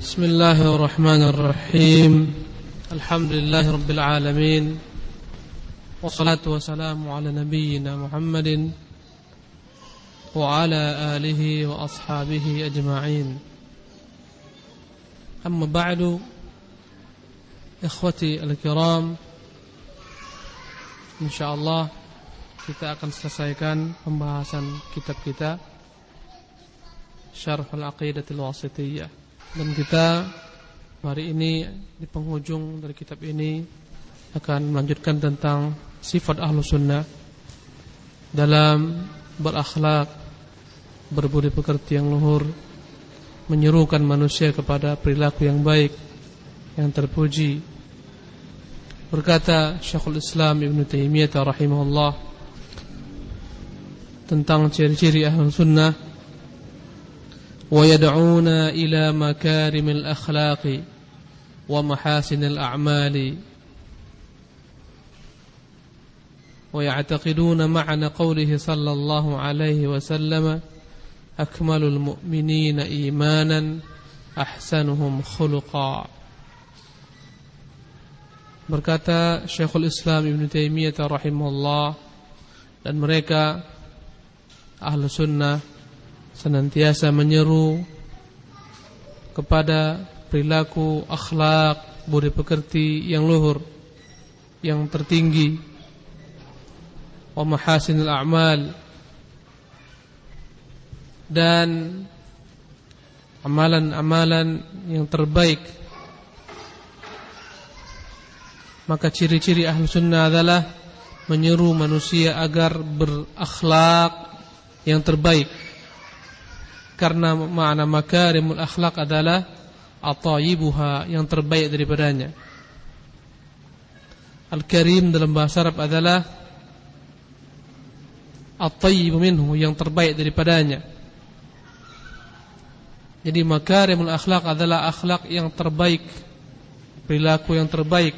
بسم الله الرحمن الرحيم الحمد لله رب العالمين والصلاة والسلام على نبينا محمد وعلى آله وأصحابه أجمعين أما بعد إخوتي الكرام InsyaAllah kita akan selesaikan pembahasan kitab kita Syarh al-Aqidatul Wasithiyah. Dan kita hari ini di penghujung dari kitab ini akan melanjutkan tentang sifat Ahlus Sunnah dalam berakhlak, berbudi pekerti yang luhur, menyerukan manusia kepada perilaku yang baik, yang terpuji. Berkata Syekhul Islam Ibn Taimiyah rahimahullah tentang ciri-ciri Ahlus Sunnah, ويدعون إلى مكارم الأخلاق ومحاسن الأعمال ويعتقدون معنى قوله صلى الله عليه وسلم أكمل المؤمنين إيمانا أحسنهم خلقا. Berkata Syekhul Islam Ibn Taimiyah rahimahullah, dan mereka Ahlus Sunnah senantiasa menyeru kepada perilaku, akhlak, budi pekerti yang luhur, yang tertinggi, wa mahasinil a'mal, dan amalan-amalan yang terbaik. Maka ciri-ciri ahlu sunnah adalah menyeru manusia agar berakhlak yang terbaik. Karena makna makarimul akhlak adalah atayibuha, yang terbaik daripadanya. Al-Karim dalam bahasa Arab adalah at-tayyibu minhu, yang terbaik daripadanya. Jadi makarimul akhlak adalah akhlak yang terbaik, perilaku yang terbaik.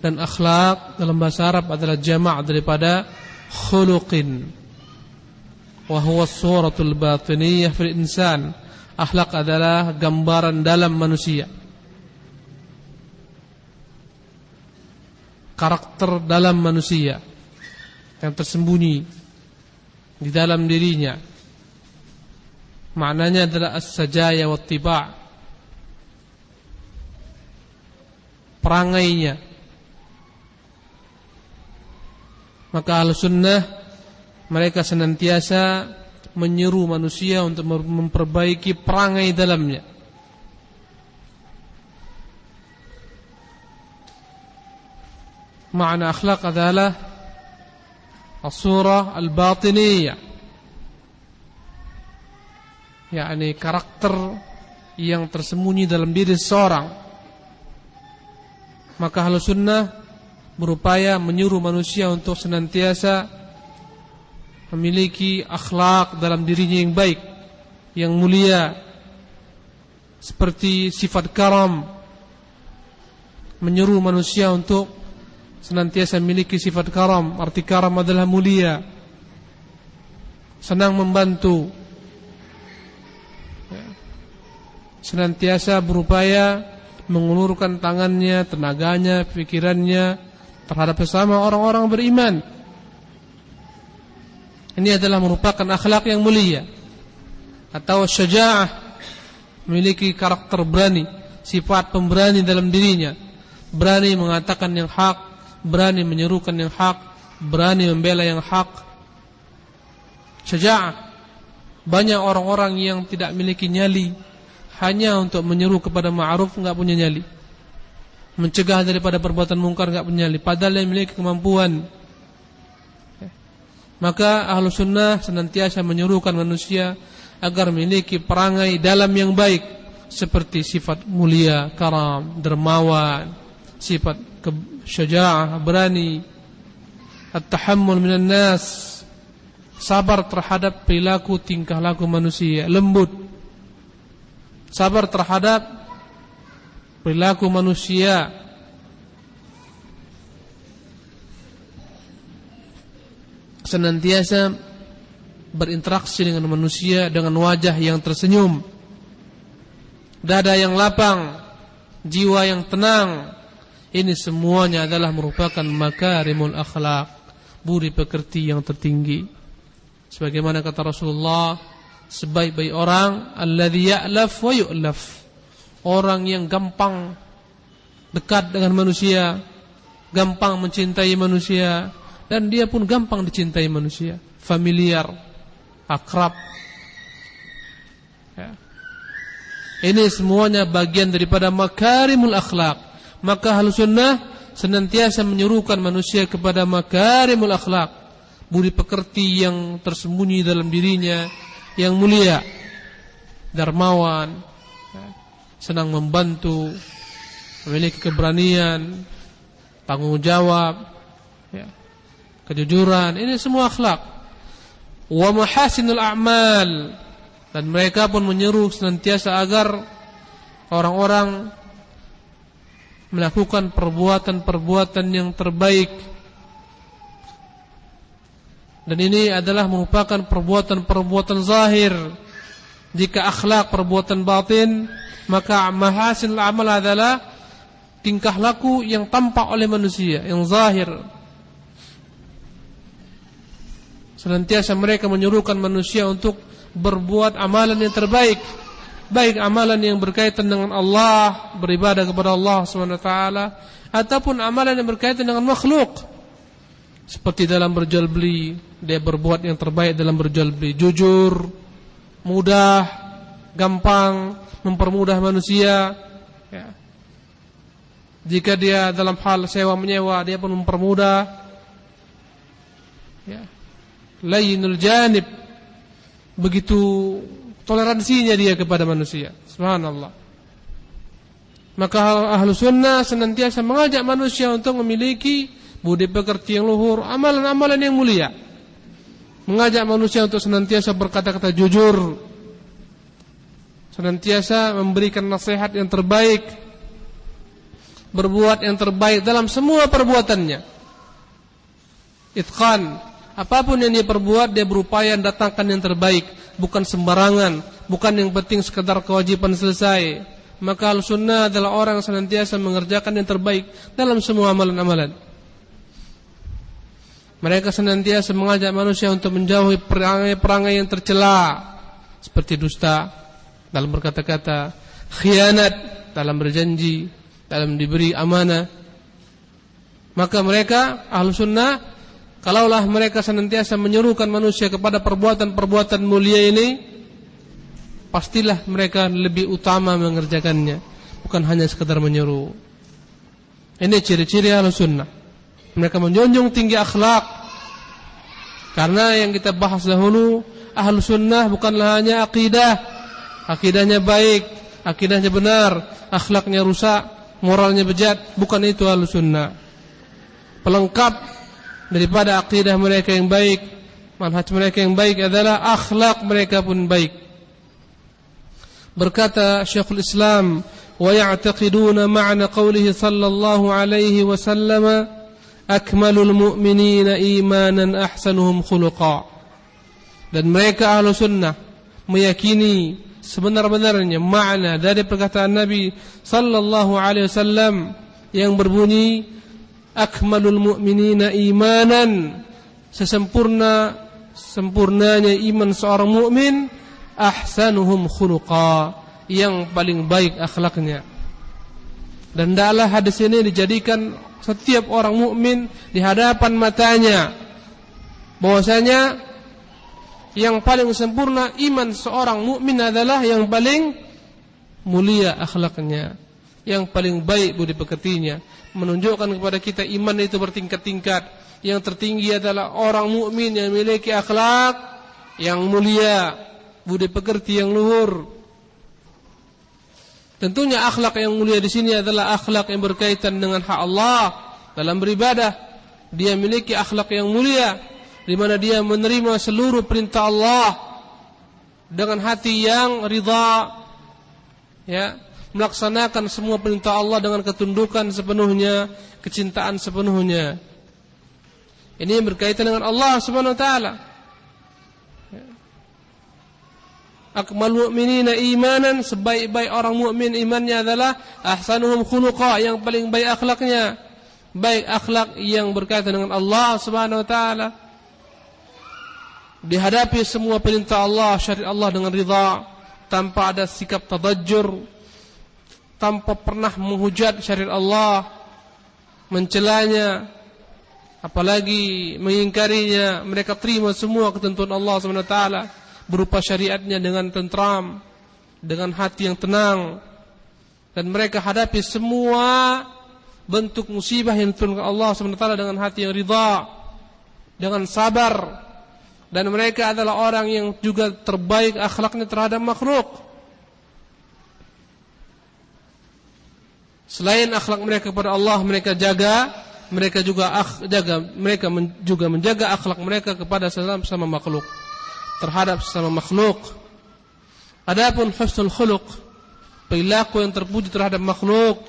Dan akhlak dalam bahasa Arab adalah jama' daripada khuluqin, wa huwa as-suratul batiniyah fil insan. Akhlak adalah gambaran dalam manusia, karakter dalam manusia yang tersembunyi di dalam dirinya. Maknanya adalah as-sajaya wa tiba', perangainya. Maka Ahlus Sunnah mereka senantiasa menyeru manusia untuk memperbaiki perangai dalamnya. Makna akhlak adalah as-surah al-batiniyah, yakni karakter yang tersembunyi dalam diri seseorang. Maka Ahlus Sunnah berupaya menyuruh manusia untuk senantiasa memiliki akhlak dalam dirinya yang baik, yang mulia, seperti sifat karam. Menyeru manusia untuk senantiasa memiliki sifat karam. Arti karam adalah mulia, senang membantu, senantiasa berupaya mengulurkan tangannya, tenaganya, pikirannya terhadap sesama orang-orang beriman. Ini adalah merupakan akhlak yang mulia. Atau syaja'ah, memiliki karakter berani, sifat pemberani dalam dirinya, berani mengatakan yang hak, berani menyerukan yang hak, berani membela yang hak. Syaja'ah. Banyak orang-orang yang tidak memiliki nyali, hanya untuk menyeru kepada ma'ruf enggak punya nyali, mencegah daripada perbuatan mungkar enggak punya nyali, padahal yang memiliki kemampuan. Maka Ahlus Sunnah senantiasa menyerukan manusia agar memiliki perangai dalam yang baik, seperti sifat mulia, karam, dermawan, sifat syaja'ah, berani, at-tahammul minan nas, sabar terhadap perilaku tingkah laku manusia, lembut, sabar terhadap perilaku manusia, senantiasa berinteraksi dengan manusia dengan wajah yang tersenyum, dada yang lapang, jiwa yang tenang. Ini semuanya adalah merupakan makarimul akhlak, budi pekerti yang tertinggi. Sebagaimana kata Rasulullah, sebaik-baik orang alladzi ya'laf wa yu'laf, orang yang gampang dekat dengan manusia, gampang mencintai manusia, dan dia pun gampang dicintai manusia, familiar, akrab. Ya. Ini semuanya bagian daripada makarimul akhlak. Maka Ahlus Sunnah senantiasa menyuruhkan manusia kepada makarimul akhlak, budi pekerti yang tersembunyi dalam dirinya, yang mulia, dermawan, senang membantu, memiliki keberanian, tanggung jawab, kejujuran. Ini semua akhlak. Wa mahasinul a'mal, dan mereka pun menyeru senantiasa agar orang-orang melakukan perbuatan-perbuatan yang terbaik. Dan ini adalah merupakan perbuatan-perbuatan zahir. Jika akhlak perbuatan batin, maka mahasinul amal adalah tingkah laku yang tampak oleh manusia, yang zahir. Senantiasa mereka menyuruhkan manusia untuk berbuat amalan yang terbaik, baik amalan yang berkaitan dengan Allah, beribadah kepada Allah SWT, ataupun amalan yang berkaitan dengan makhluk. Seperti dalam berjual beli, dia berbuat yang terbaik dalam berjual beli, jujur, mudah, gampang, mempermudah manusia. Ya. Jika dia dalam hal sewa menyewa, dia pun mempermudah. Ya. Layyinul janib, begitu toleransinya dia kepada manusia. Subhanallah. Maka Ahlus Sunnah senantiasa mengajak manusia untuk memiliki budi pekerti yang luhur, amalan-amalan yang mulia. Mengajak manusia untuk senantiasa berkata-kata jujur, senantiasa memberikan nasihat yang terbaik, berbuat yang terbaik dalam semua perbuatannya. Itqan, apapun yang dia perbuat, dia berupaya datangkan yang terbaik, bukan sembarangan, bukan yang penting sekedar kewajiban selesai. Maka Al-Sunnah adalah orang yang senantiasa mengerjakan yang terbaik dalam semua amalan-amalan. Mereka senantiasa mengajak manusia untuk menjauhi perangai-perangai yang tercela, seperti dusta dalam berkata-kata, khianat dalam berjanji, dalam diberi amanah. Maka mereka Ahlus Sunnah, kalaulah mereka senantiasa menyuruhkan manusia kepada perbuatan-perbuatan mulia ini, pastilah mereka lebih utama mengerjakannya, bukan hanya sekedar menyuruh. Ini ciri-ciri Ahlus Sunnah. Mereka menjunjung tinggi akhlak. Karena yang kita bahas dahulu, Ahlus Sunnah bukanlah hanya akidah, akidahnya baik, akidahnya benar, akhlaknya rusak, moralnya bejat. Bukan itu Ahlus Sunnah. Pelengkap daripada akidah mereka yang baik, manhaj mereka yang baik adalah akhlak mereka pun baik. Berkata Syekhul Islam, wa ya'taqiduna ma'na qawlihi sallallahu alaihi wasallam, akmalul mu'minina imanan ahsanuhum khuluqa. Dan mereka Ahlus Sunnah meyakini sebenar-benarnya makna dari perkataan Nabi sallallahu alaihi wasallam yang berbunyi, akmalul mu'minina imanan, sempurnanya iman seorang mukmin, ahsanuhum khuluqa, yang paling baik akhlaknya. Dan hendaklah hadis ini dijadikan setiap orang mukmin di hadapan matanya, bahwasanya yang paling sempurna iman seorang mukmin adalah yang paling mulia akhlaknya, yang paling baik budi pekertinya. Menunjukkan kepada kita iman itu bertingkat-tingkat. Yang tertinggi adalah orang mukmin yang memiliki akhlak yang mulia, budi pekerti yang luhur. Tentunya akhlak yang mulia di sini adalah akhlak yang berkaitan dengan hak Allah dalam beribadah. Dia memiliki akhlak yang mulia, di mana dia menerima seluruh perintah Allah dengan hati yang ridha, ya, melaksanakan semua perintah Allah dengan ketundukan sepenuhnya, kecintaan sepenuhnya. Ini yang berkaitan dengan Allah Subhanahu wa taala. akmalul mu'minina imanan, sebaik-baik orang mukmin imannya adalah ahsanuhum khuluqa, yang paling baik akhlaknya, baik akhlak yang berkaitan dengan Allah Subhanahu wa taala. Dihadapi semua perintah Allah, syariat Allah dengan ridha, tanpa ada sikap tadajjur, tanpa pernah menghujat syariat Allah, mencelanya, apalagi mengingkarinya. Mereka terima semua ketentuan Allah Subhanahu wa taala berupa syariatnya dengan tentram, dengan hati yang tenang, dan mereka hadapi semua bentuk musibah yang diturunkan Allah Subhanahu wa taala dengan hati yang ridha, dengan sabar. Dan mereka adalah orang yang juga terbaik akhlaknya terhadap makhluk. Selain akhlak mereka kepada Allah, mereka juga menjaga akhlak mereka kepada sesama makhluk, terhadap sesama makhluk. Adapun husnul khuluq, perilaku yang terpuji terhadap makhluk,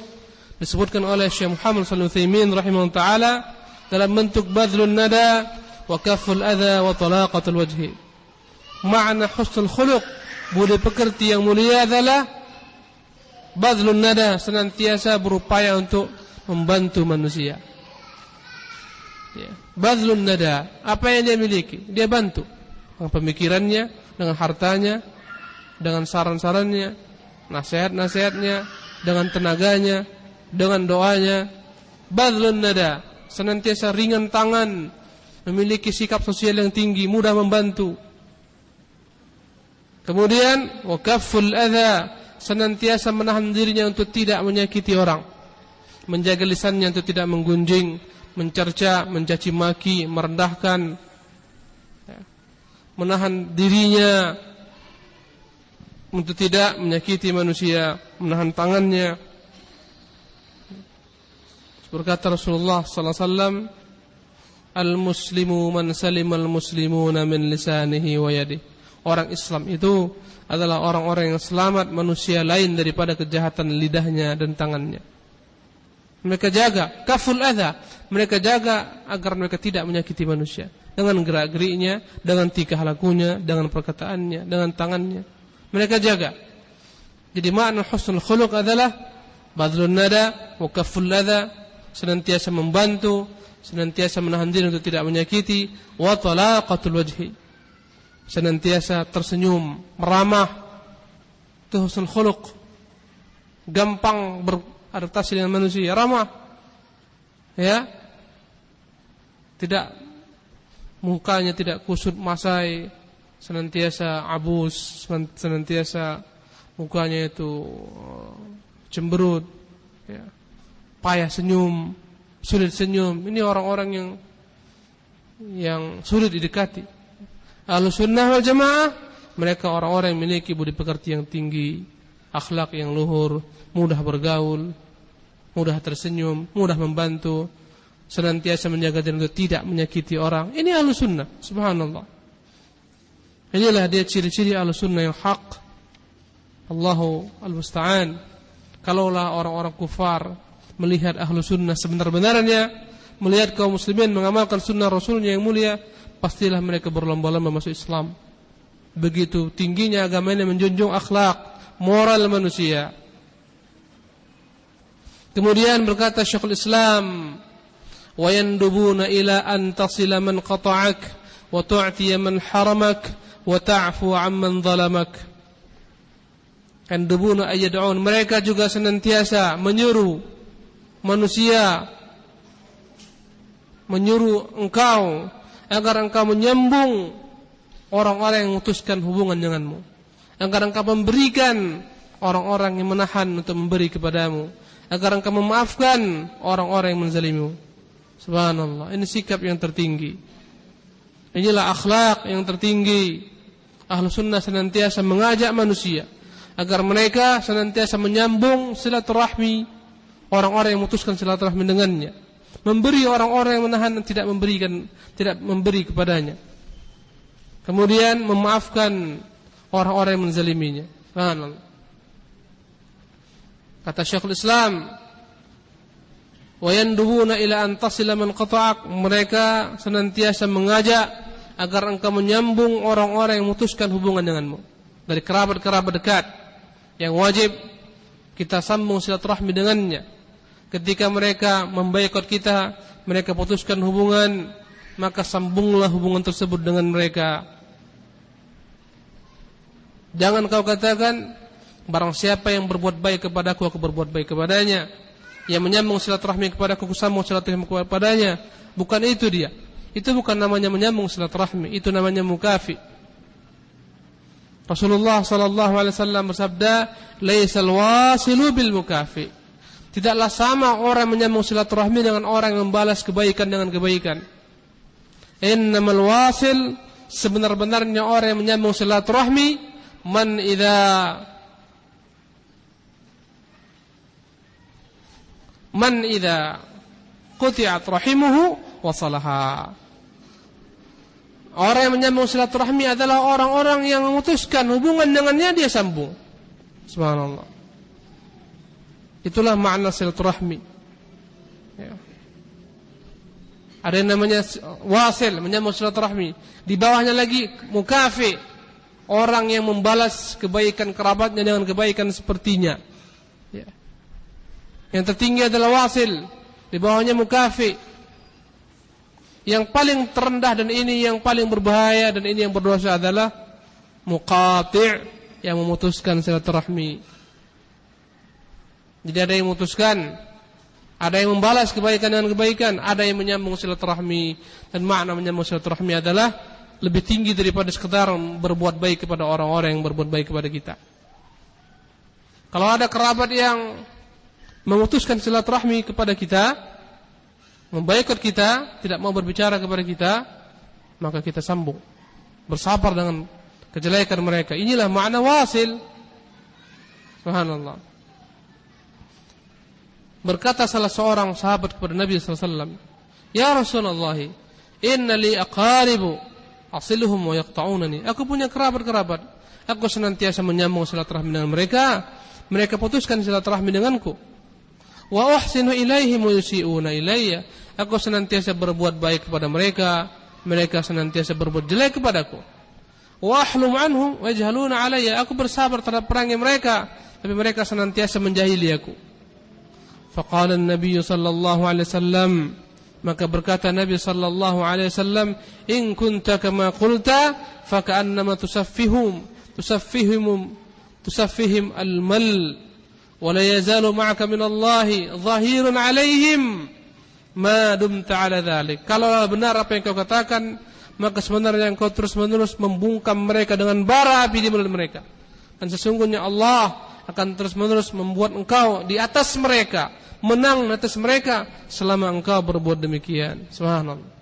disebutkan oleh Syekh Muhammad sallallahu alaihi wasallam rahimahullah taala dalam bentuk badlun nada wa kafful adha wa talaqatul wajhi. Makna husnul khuluq, budi pekerti yang mulia adalah badlun nada, senantiasa berupaya untuk membantu manusia. Badlun nada, apa yang dia miliki dia bantu, dengan pemikirannya, dengan hartanya, dengan saran-sarannya, nasihat-nasihatnya, dengan tenaganya, dengan doanya. Badlun nada, senantiasa ringan tangan, memiliki sikap sosial yang tinggi, mudah membantu. Kemudian wa kafful adha, senantiasa menahan dirinya untuk tidak menyakiti orang, menjaga lisannya untuk tidak menggunjing, mencerca, mencaci maki, merendahkan, menahan dirinya untuk tidak menyakiti manusia, menahan tangannya. Berkata Rasulullah sallallahu alaihi wasallam, al-muslimu man salimal muslimuna min lisanihi wa yadihi. Orang Islam itu adalah orang-orang yang selamat manusia lain daripada kejahatan lidahnya dan tangannya. Mereka jaga kaful adha, mereka jaga agar mereka tidak menyakiti manusia dengan gerak-geriknya, dengan tingkah lakunya, dengan perkataannya, dengan tangannya. Mereka jaga. Jadi makna husnul khuluq adalah badlun nada wa kaful adha, senantiasa membantu, senantiasa menahan diri untuk tidak menyakiti, wa talaqatul wajhi, senantiasa tersenyum, meramah. Itu husnul khuluq. Gampang beradaptasi dengan manusia, ramah. Ya. Tidak, mukanya tidak kusut masai, senantiasa abus, senantiasa mukanya itu cemberut, ya. Payah senyum, sulit senyum. Ini orang-orang yang sulit didekati. Ahlussunnah wal jamaah, mereka orang-orang yang memiliki budi pekerti yang tinggi, akhlak yang luhur, mudah bergaul, mudah tersenyum, mudah membantu, senantiasa menjaga diri untuk tidak menyakiti orang. Ini ahlussunnah, subhanallah. Inilah dia ciri-ciri ahlussunnah yang hak. Allahu al-musta'an. Kalaulah orang-orang kufar melihat ahlussunnah sebenar-benarnya, melihat kaum muslimin mengamalkan sunnah Rasulnya yang mulia, pastilah mereka berlomba-lomba masuk Islam. Begitu tingginya agama ini menjunjung akhlak, moral manusia. Kemudian berkata Syekhul Islam, wa yandubuna ila an tasila man qata'ak wa tu'tiya man haramak wa ta'fu amman zalamak. Yandubuna ayyad'un, mereka juga senantiasa menyuruh manusia, menyuruh engkau agar engkau menyambung orang-orang yang memutuskan hubungan denganmu, agar engkau memberikan orang-orang yang menahan untuk memberi kepadamu, agar engkau memaafkan orang-orang yang menzalimimu. Subhanallah, ini sikap yang tertinggi. Inilah akhlak yang tertinggi. Ahlussunnah senantiasa mengajak manusia agar mereka senantiasa menyambung silaturahmi orang-orang yang memutuskan silaturahmi dengannya, memberi orang-orang yang menahan dan tidak memberi kepadanya, kemudian memaafkan orang-orang yang menzaliminya. Subhanallah. Kata Syekhul Islam, wa yandubuna ila an tasila man qata'ak, mereka senantiasa mengajak agar engkau menyambung orang-orang yang memutuskan hubungan denganmu. dari kerabat-kerabat dekat yang wajib kita sambung silaturahmi dengannya. Ketika mereka memboikot kita, mereka putuskan hubungan, maka sambunglah hubungan tersebut dengan mereka. Jangan kau katakan, barang siapa yang berbuat baik kepadaku, aku berbuat baik kepadanya. Yang menyambung silaturahmi kepadaku, aku sambung silaturahmi kepadanya. Bukan itu dia. Itu bukan namanya menyambung silaturahmi, itu namanya mukafi. Rasulullah sallallahu alaihi wasallam bersabda, "Laisal wasilu bil mukafi." Tidaklah sama orang menyambung silaturahmi dengan orang yang membalas kebaikan dengan kebaikan. Innamal wasil, sebenar-benarnya orang yang menyambung silaturahmi, man idza quti'at rahimuhu wasalaha. Orang yang menyambung silaturahmi adalah orang-orang yang memutuskan hubungan dengannya, dia sambung. Subhanallah. Itulah makna silaturahmi. Ya. Ada yang namanya wasil, menyambung silaturahmi. Di bawahnya lagi mukafi, orang yang membalas kebaikan kerabatnya dengan kebaikan sepertinya. Ya. Yang tertinggi adalah wasil, di bawahnya mukafi. Yang paling terendah dan ini yang paling berbahaya dan ini yang berdosa adalah muqati', yang memutuskan silaturahmi. Jadi ada yang memutuskan, ada yang membalas kebaikan dengan kebaikan, ada yang menyambung silaturahmi. Dan makna menyambung silaturahmi adalah lebih tinggi daripada sekedar berbuat baik kepada orang-orang yang berbuat baik kepada kita. Kalau ada kerabat yang memutuskan silaturahmi kepada kita, memboikot kita, tidak mau berbicara kepada kita, maka kita sambung, bersabar dengan kejelekan mereka. Inilah makna wasil. Subhanallah. Berkata salah seorang sahabat kepada Nabi sallallahu alaihi wasallam, "Ya Rasulullah, inna li aqaribu asiluhum wa yaqta'unani." Aku punya kerabat-kerabat, aku senantiasa menyambung silaturahmi dengan mereka, mereka putuskan silaturahmi denganku. Wa uhsinu ilaihim wa yusi'una ilayya. Aku senantiasa berbuat baik kepada mereka, mereka senantiasa berbuat jelek kepadaku. Wa ahlum anhum wa yajhaluna alayya. Aku bersabar terhadap perangai mereka, tapi mereka senantiasa menjahili aku. Faqala an-nabiy sallallahu alaihi wasallam, maka berkata Nabi sallallahu alaihi wasallam, "In kunta kama qulta fa ka'annama tusaffihim al-mal. Wala yazalu ma'aka minallahi zahirun 'alaihim ma dumta 'ala dzalik." Kalau benar apa yang kau katakan, maka sebenarnya engkau terus-menerus membungkam mereka dengan bara api di mulut mereka. Dan sesungguhnya Allah akan terus-menerus membuat engkau di atas mereka, menang di atas mereka selama engkau berbuat demikian. Subhanallah.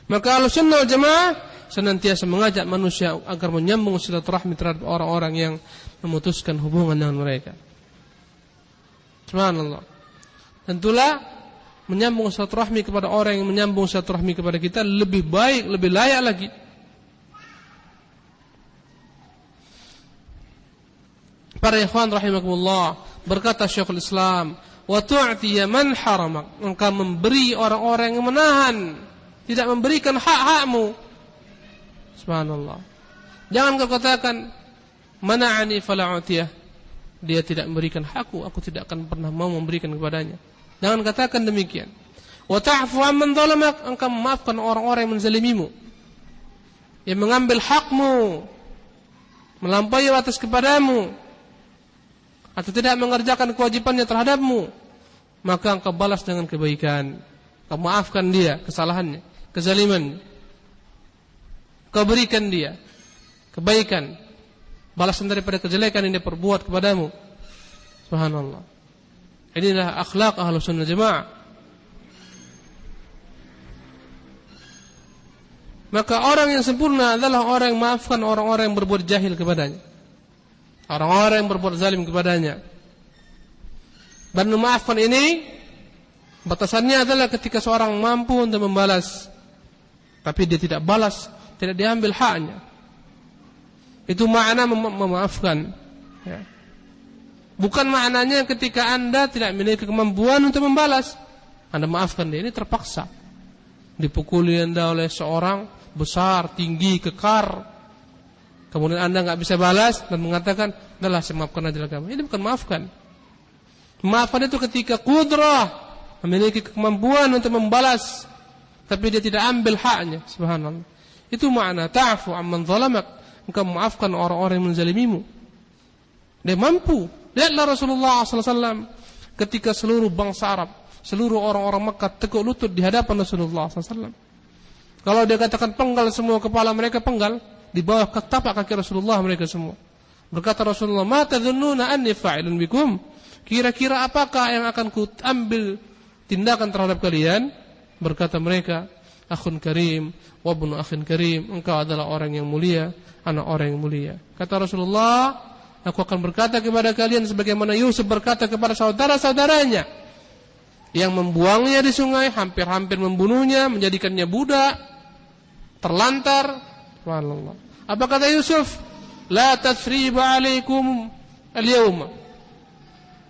Maka Ahlussunnah wal Jamaah senantiasa mengajak manusia agar menyambung silaturahmi terhadap orang-orang yang memutuskan hubungan dengan mereka. Subhanallah. Tentulah menyambung silaturahmi kepada orang yang menyambung silaturahmi kepada kita lebih baik, lebih layak lagi. Para ikhwan rahimakumullah, berkata Syekhul Islam, "Wa tu'ti man haramak." Engkau memberi orang-orang yang menahan, tidak memberikan hak-hakmu. Subhanallah. Jangan kau katakan, "Mana'ani fala u'tiyah." Dia tidak memberikan hakku, aku tidak akan pernah mau memberikan kepadanya. Jangan katakan demikian. Wa ta'fu amman zalamak. Engkau memaafkan orang-orang yang menzalimimu, yang mengambil hakmu, melampaui batas kepadamu, atau tidak mengerjakan kewajibannya terhadapmu, maka engkau balas dengan kebaikan. Kau maafkan dia kesalahannya, kezalimannya. Kau berikan dia kebaikan, balasan daripada kejelekan yang dia perbuat kepadamu. Subhanallah. Inilah akhlak Ahlussunnah Jamaah. Maka orang yang sempurna adalah orang yang maafkan orang-orang yang berbuat jahil kepadanya, orang-orang yang berbuat zalim kepadanya. Dan memaafkan ini batasannya adalah ketika seorang mampu untuk membalas, tapi dia tidak balas, tidak diambil haknya. Itu makna memaafkan, ya. Bukan maknanya ketika Anda tidak memiliki kemampuan untuk membalas, Anda maafkan dia. Ini terpaksa. Dipukuli Anda oleh seorang besar, tinggi, kekar, kemudian Anda enggak bisa balas dan mengatakan, "Udahlah, saya maafkan aja kamu." Ini bukan maafkan. Maafkan itu ketika qudrah, memiliki kemampuan untuk membalas, tapi dia tidak ambil haknya. Subhanallah. Itu makna ta'fu amman zalamak. Engkau memaafkan orang-orang yang menzalimimu. Dia mampu. Lihatlah Rasulullah SAW ketika seluruh bangsa Arab, seluruh orang-orang Makkah teguk lutut di hadapan Rasulullah SAW. Kalau dia katakan penggal semua, kepala mereka penggal, di bawah tapak kaki Rasulullah mereka semua. Berkata Rasulullah, "Ma tadhunnuna anni fa'ilun bikum?" Kira-kira apakah yang akan ku ambil tindakan terhadap kalian? Berkata mereka, "Akhun karim wa ibnu akhin karim." Engkau adalah orang yang mulia, anak orang yang mulia. Kata Rasulullah, "Aku akan berkata kepada kalian sebagaimana Yusuf berkata kepada saudara-saudaranya yang membuangnya di sungai, hampir-hampir membunuhnya, menjadikannya budak, terlantar." Subhanallah. Apa kata Yusuf? "La tathriba 'alaikum al-yawma."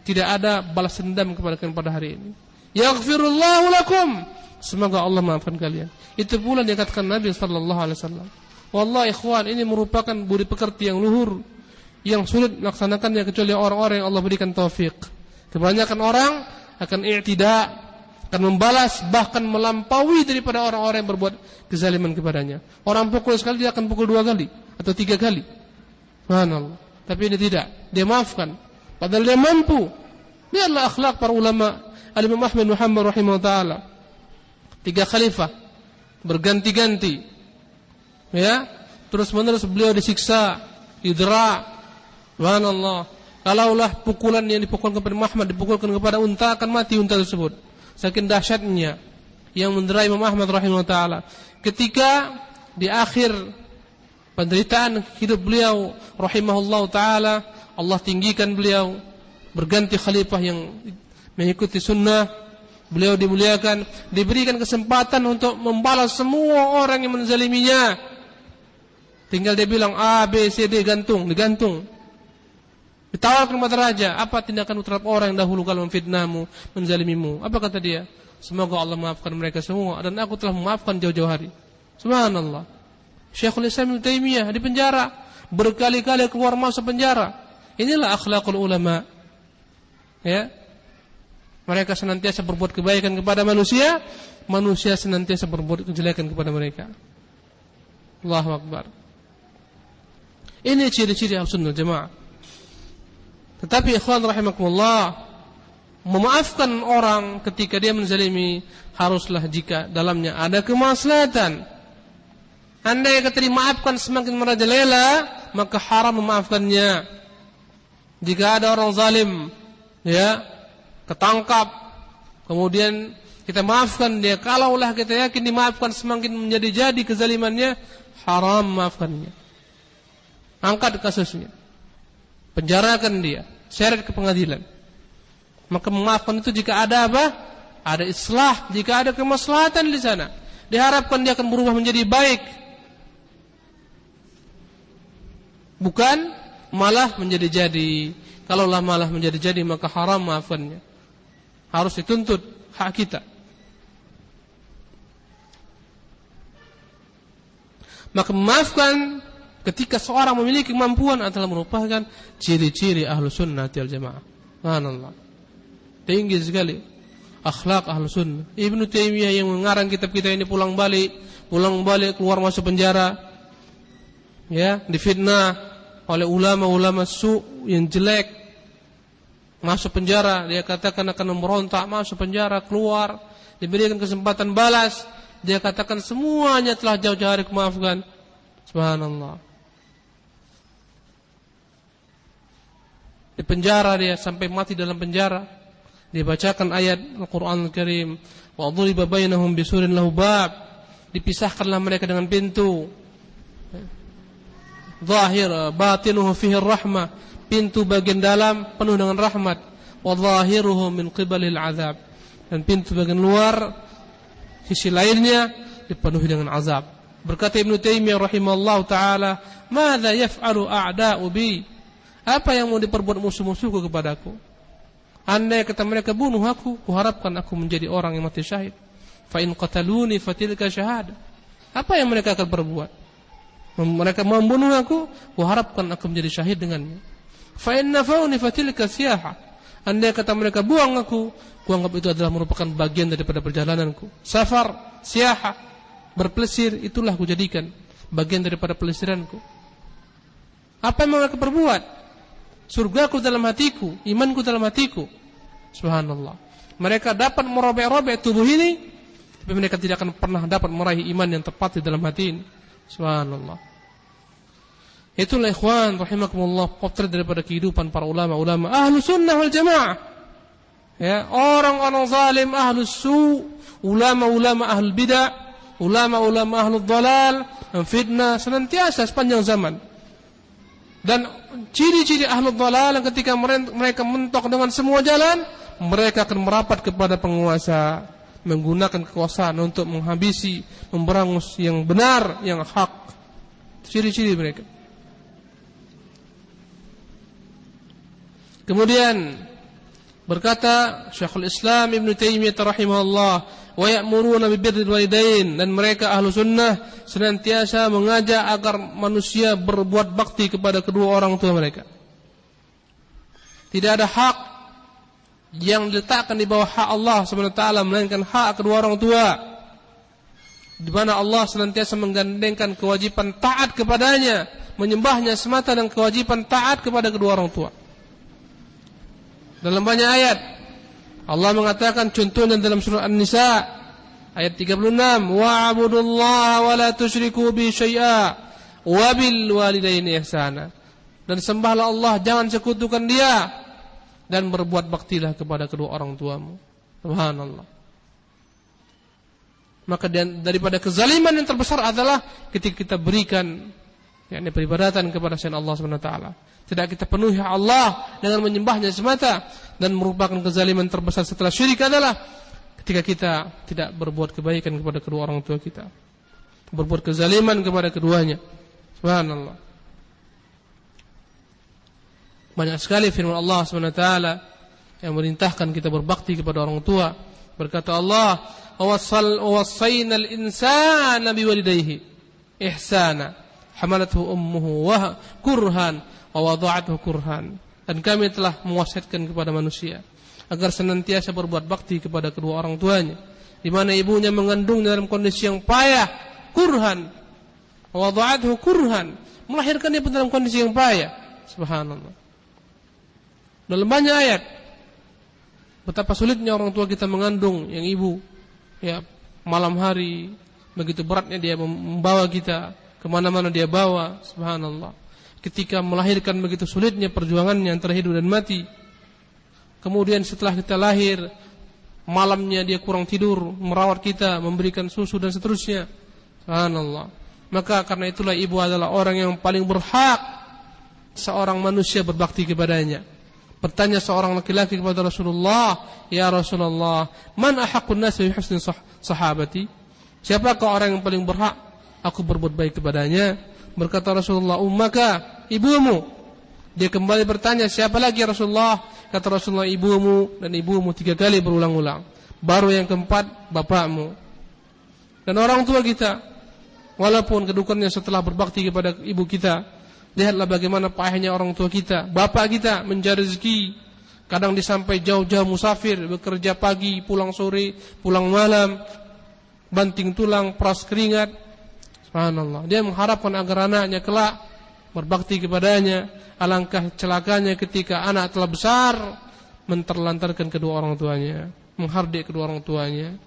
Tidak ada balas dendam kepada kalian pada hari ini. Yaghfirullahu lakum. Semoga Allah maafkan kalian. Itu pula yang dikatakan Nabi sallallahu alaihi wasallam. Wallahi ikhwan, ini merupakan budi pekerti yang luhur, yang sulit melaksanakannya kecuali orang-orang yang Allah berikan taufik. Kebanyakan orang akan i'tida, akan membalas, bahkan melampaui daripada orang-orang yang berbuat kezaliman kepadanya. Orang pukul sekali, dia akan pukul 2 kali atau 3 kali. Subhanallah. Tapi ini tidak, dia maafkan. Padahal dia mampu. Lihatlah akhlak para ulama. Al-Imam Ahmad bin Hanbal rahimahullah ta'ala, 3 khalifah berganti-ganti, ya, terus menerus beliau disiksa, didera. Subhanallah. Kalaulah pukulan yang dipukulkan kepada Ahmad dipukulkan kepada unta, akan mati unta tersebut. Saking dahsyatnya yang menderai Imam Ahmad rahimahullah ta'ala. Ketika di akhir penderitaan hidup beliau rahimahullah ta'ala, Allah tinggikan beliau, berganti khalifah yang mengikuti sunnah, beliau dimuliakan, diberikan kesempatan untuk membalas semua orang yang menzaliminya. Tinggal dia bilang A, B, C, D, digantung. Ditawarkan kepada raja, apa tindakan terhadap orang yang dahulu kalau memfitnahmu, menzalimimu? Apa kata dia? Semoga Allah maafkan mereka semua, dan aku telah memaafkan jauh-jauh hari. Subhanallah. Syekhul Islam Ibnu Taimiyah di penjara, berkali-kali keluar masuk penjara. Inilah akhlakul ulama. Ya. Mereka senantiasa berbuat kebaikan kepada manusia, manusia senantiasa berbuat kejelekan kepada mereka. Allahu Akbar. Ini ciri-ciri Ahlussunnah Jamaah. Tetapi ikhwan rahimakumullah, memaafkan orang ketika dia menzalimi haruslah jika dalamnya ada kemaslahatan. Andai kata dimaafkan semakin merajalela, maka haram memaafkannya. Jika ada orang zalim, ya, ketangkap, kemudian kita maafkan dia, kalaulah kita yakin dimaafkan semakin menjadi-jadi kezalimannya, haram maafkannya. Angkat kasusnya, penjarakan dia, seret ke pengadilan. Maka memaafkan itu jika ada apa? Ada islah, jika ada kemaslahatan di sana, diharapkan dia akan berubah menjadi baik, bukan malah menjadi-jadi. Kalaulah malah menjadi-jadi, maka haram maafkannya. Harus dituntut hak kita. Maka memaafkan ketika seorang memiliki kemampuan adalah merupakan ciri-ciri Ahlussunnah wal Jamaah. Subhanallah. Tinggi sekali akhlak Ahlussunnah. Ibnu Taimiyah yang mengarang kitab kita ini pulang balik keluar masuk penjara, ya, difitnah oleh ulama-ulama yang jelek, masuk penjara, dia katakan akan memberontak, masuk penjara, keluar, diberikan kesempatan balas, dia katakan semuanya telah jauh-jauh hari kemaafkan. Subhanallah. Di penjara dia sampai mati dalam penjara, dibacakan ayat Al-Quran Al-Karim, wa dhuriba bainahum bisurin lahu bab, dipisahkanlah mereka dengan pintu, zahir batinuhu fihi rahmah, pintu bagian dalam penuh dengan rahmat, wa zahiruhu min qibalil azab, dan pintu bagian luar sisi lainnya dipenuhi dengan azab. Berkata Ibnu Taimiyah rahimahullahu taala, "Madza yaf'alu a'da'u bi?" Apa yang mau diperbuat musuh-musuhku kepadaku? Andai kata mereka bunuh aku, kuharapkan aku menjadi orang yang mati syahid. Fa in qataluni fatilka syahada. Apa yang mereka akan perbuat? Mereka membunuh aku, kuharapkan aku menjadi syahid dengannya. Fa inna fauni fatilka siyaha. Andai kata mereka buang aku, kuanggap itu adalah merupakan bagian daripada perjalananku. Safar, siyaha, berpelesir, itulah kujadikan bagian daripada pelesiranku. Apa yang mereka perbuat? Surgaku dalam hatiku, imanku dalam hatiku. Subhanallah. Mereka dapat merobek-robek tubuh ini, tapi mereka tidak akan pernah dapat meraih iman yang tepat di dalam hati ini. Subhanallah. Itulah ikhwan rahimakumullah potret daripada kehidupan para ulama-ulama ahlu sunnah wal jamaah. Ya, orang-orang zalim ahlu su, ulama-ulama ahlu bidah, ulama-ulama ahlu dhalal, fitnah senantiasa sepanjang zaman. Dan ciri-ciri ahlu dhalal ketika mereka mentok dengan semua jalan, mereka akan merapat kepada penguasa, menggunakan kekuasaan untuk menghabisi, memberangus yang benar, yang hak. Ciri-ciri mereka. Kemudian berkata Syekhul Islam Ibn Taimiyah rahimahullah, wa ya'muruna bi birril walidain, dan mereka ahlu sunnah senantiasa mengajak agar manusia berbuat bakti kepada kedua orang tua mereka. Tidak ada hak yang diletakkan di bawah hak Allah Subhanahu wa taala melainkan hak kedua orang tua, di mana Allah senantiasa menggandengkan kewajiban taat kepadanya, menyembahnya semata, dan kewajiban taat kepada kedua orang tua. Dalam banyak ayat Allah mengatakan, contohnya dalam surah An-Nisa ayat 36, wa'budullaha wa la tusyriku bi syai'a wa bil walidaini ihsana, dan sembahlah Allah, jangan sekutukan Dia, dan berbuat baktilah kepada kedua orang tuamu. Subhanallah. Maka daripada kezaliman yang terbesar adalah ketika kita berikan yakni peribadatan kepada selain Allah Subhanahu wa taala. Tidak kita penuhi Allah dengan menyembahnya semata, dan merupakan kezaliman terbesar setelah syirik adalah ketika kita tidak berbuat kebaikan kepada kedua orang tua kita, berbuat kezaliman kepada keduanya. Subhanallah. Banyak sekali firman Allah Subhanahu wa taala yang merintahkan kita berbakti kepada orang tua. Berkata Allah, "Wawassayna al-insana biwalidayhi ihsana, hamalathu ummuhu wa kurhan wa wada'athu kurhan." Dan kami telah mewasiatkan kepada manusia agar senantiasa berbuat bakti kepada kedua orang tuanya, di mana ibunya mengandungnya dalam kondisi yang payah, kurhan, wa wada'athu kurhan, melahirkannya pun dalam kondisi yang payah. Subhanallah. Dalam banyak ayat betapa sulitnya orang tua kita mengandung yang ibu, ya, malam hari begitu beratnya dia membawa kita kemana-mana dia bawa. Subhanallah. Ketika melahirkan begitu sulitnya perjuangannya antara hidup dan mati. Kemudian setelah kita lahir, malamnya dia kurang tidur, merawat kita, memberikan susu dan seterusnya. Subhanallah. Maka karena itulah ibu adalah orang yang paling berhak seorang manusia berbakti kepadanya. Bertanya seorang laki-laki kepada Rasulullah, "Ya Rasulullah, man ahaqqun nas bi husni sahabati?" Siapakah orang yang paling berhak aku berbuat baik kepadanya? Berkata Rasulullah, "Ummaka," ibumu. Dia kembali bertanya, "Siapa lagi ya Rasulullah?" Kata Rasulullah, "Ibumu," dan ibumu 3 kali berulang-ulang. Baru yang keempat, bapakmu. Dan orang tua kita, walaupun kedudukannya setelah berbakti kepada ibu kita, lihatlah bagaimana payahnya orang tua kita. Bapak kita mencari rezeki, kadang disampai jauh-jauh musafir, bekerja pagi, pulang sore, pulang malam, banting tulang, peras keringat. Subhanallah. Dia mengharapkan agar anaknya kelak berbakti kepadanya. Alangkah celakanya ketika anak telah besar menterlantarkan kedua orang tuanya, menghardik kedua orang tuanya,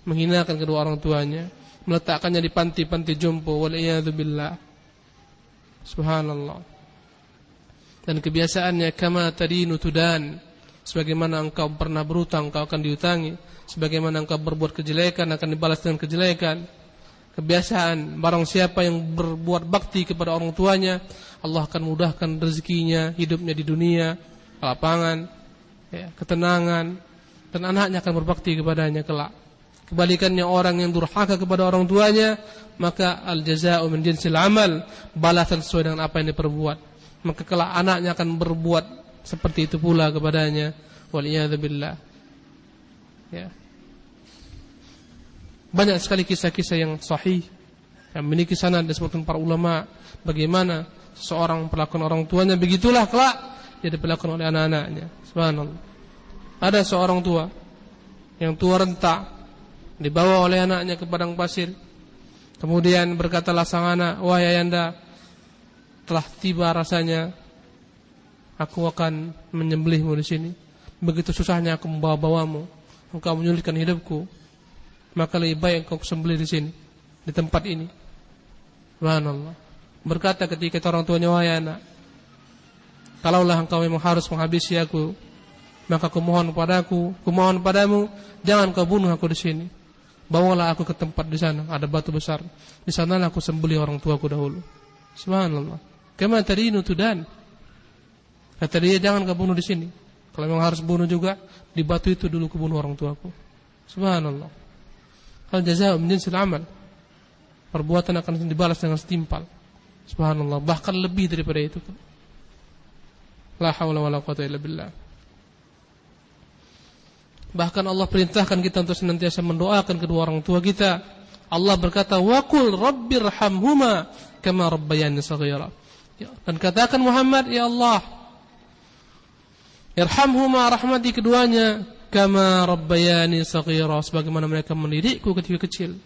menghinakan kedua orang tuanya, meletakkannya di panti-panti jompo. Waliyadzubillah. Subhanallah. Dan kebiasaannya kama tadinu tudan, sebagaimana engkau pernah berutang, engkau akan diutangi. Sebagaimana engkau berbuat kejelekan, akan dibalas dengan kejelekan. Kebiasaan barang siapa yang berbuat bakti kepada orang tuanya, Allah akan mudahkan rezekinya, hidupnya di dunia, lapangan, ya, ketenangan, dan anaknya akan berbakti kepadanya kelak. Kebalikannya orang yang durhaka kepada orang tuanya, maka al-jazaa'u min jinsil amal, balasan sesuai dengan apa yang diperbuat. Maka kelak anaknya akan berbuat seperti itu pula kepadanya. Waliyadzubillah. Ya. Banyak sekali kisah-kisah yang sahih yang memiliki sanad disebutkan para ulama bagaimana seseorang memperlakukan orang tuanya, begitulah kelak dia diperlakukan oleh anak-anaknya. Subhanallah. Ada seorang tua yang tua renta dibawa oleh anaknya ke padang pasir. Kemudian berkatalah sang anak, "Wahai ayanda, telah tiba rasanya aku akan menyembelihmu di sini. Begitu susahnya aku membawa-bawamu, engkau menyulitkan hidupku. Maka lebih baik engkau sembelih di sini, di tempat ini." Subhanallah. Berkata ketika orang tuanya, "Wahai anak, kalaulah engkau memang harus menghabisi aku, maka kumohon padamu, jangan kau bunuh aku di sini. Bawalah aku ke tempat di sana, ada batu besar. Di sanalah aku sembelih orang tuaku dahulu." Subhanallah. Kama tadinu tudan. Kata dia, jangan kau bunuh di sini. Kalau memang harus bunuh juga, di batu itu dulu kubunuh orang tuaku. Subhanallah. Al jazaa'u min jinsil amal. Perbuatan akan dibalas dengan setimpal. Subhanallah. Bahkan lebih daripada itu. La haula wala quwwata illa billah. Bahkan Allah perintahkan kita untuk senantiasa mendoakan kedua orang tua kita. Allah berkata, "Wa qul rabbirhamhuma kama rabbayani shaghira." Dan katakan Muhammad, ya Allah, irhamhuma, rahmati keduanya, kama rabbayani shaghira, sebagaimana mereka mendidikku ketika kecil.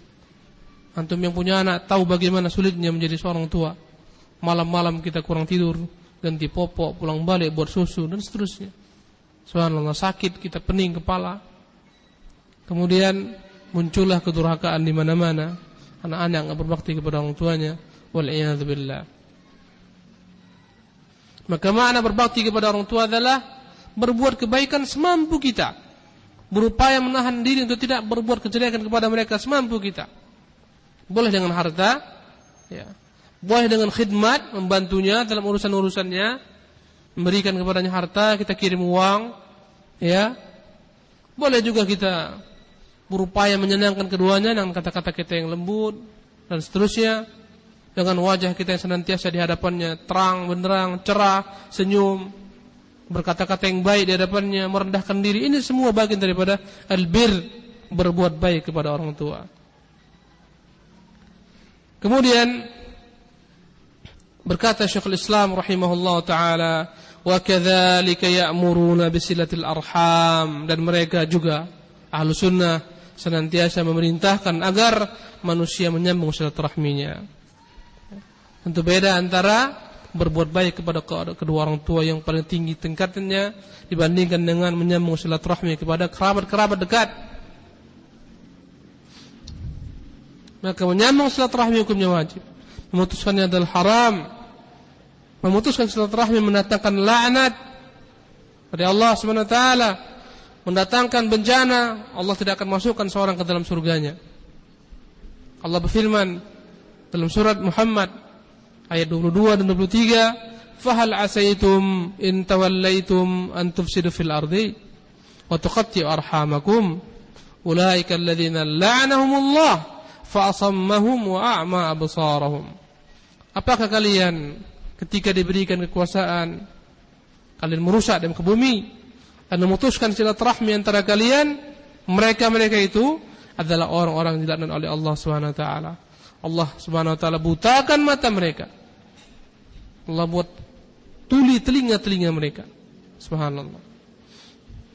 Antum yang punya anak tahu bagaimana sulitnya menjadi seorang tua. Malam-malam kita kurang tidur, ganti popok, pulang balik buat susu dan seterusnya. Subhanallah, sakit kita, pening kepala. Kemudian muncullah kedurhakaan di mana-mana. Anak-anak enggak berbakti kepada orang tuanya. Wal iyadzu billah. Maka makna berbakti kepada orang tua adalah berbuat kebaikan semampu kita. Berupaya menahan diri untuk tidak berbuat kejelekan kepada mereka semampu kita. Boleh dengan harta, ya. Boleh dengan khidmat, membantunya dalam urusan-urusannya, memberikan kepadanya harta, kita kirim uang, ya. Boleh juga kita berupaya menyenangkan keduanya dengan kata-kata kita yang lembut dan seterusnya, dengan wajah kita yang senantiasa di hadapannya terang benderang, cerah, senyum, berkata-kata yang baik di hadapannya, merendahkan diri. Ini semua bagian daripada albir, berbuat baik kepada orang tua. Kemudian berkata Syekhul Islam rahimahullah ta'ala, wa kadzalika ya'muruna bisilatil arham, dan mereka juga ahlu sunnah senantiasa memerintahkan agar manusia menyambung silaturahminya. Tentu beda antara berbuat baik kepada kedua orang tua yang paling tinggi tingkatnya dibandingkan dengan menyambung silaturahmi kepada kerabat-kerabat dekat. Maka menyambung silaturahmi hukumnya wajib, memutuskannya adalah haram. Memutuskan silaturahmi mendatangkan laknat dari Allah Subhanahu wa taala, mendatangkan bencana. Allah tidak akan masukkan seorang ke dalam surganya. Allah berfirman dalam surat Muhammad ayat 22 dan 23, "Fahal asaitum in tawallaitum an tufsidu fil ardi wa tuqatti'u arhamakum ulaika alladziina la'anahumullah fa asammahum wa a'ma absarahum." Apakah kalian ketika diberikan kekuasaan, kalian merusak dan ke bumi dan memutuskan silaturahmi antara kalian? Mereka itu adalah orang-orang yang dilaknat oleh Allah Subhanahu wa taala. Allah Subhanahu wa taala butakan mata mereka. Allah buat tuli telinga-telinga mereka. Subhanallah.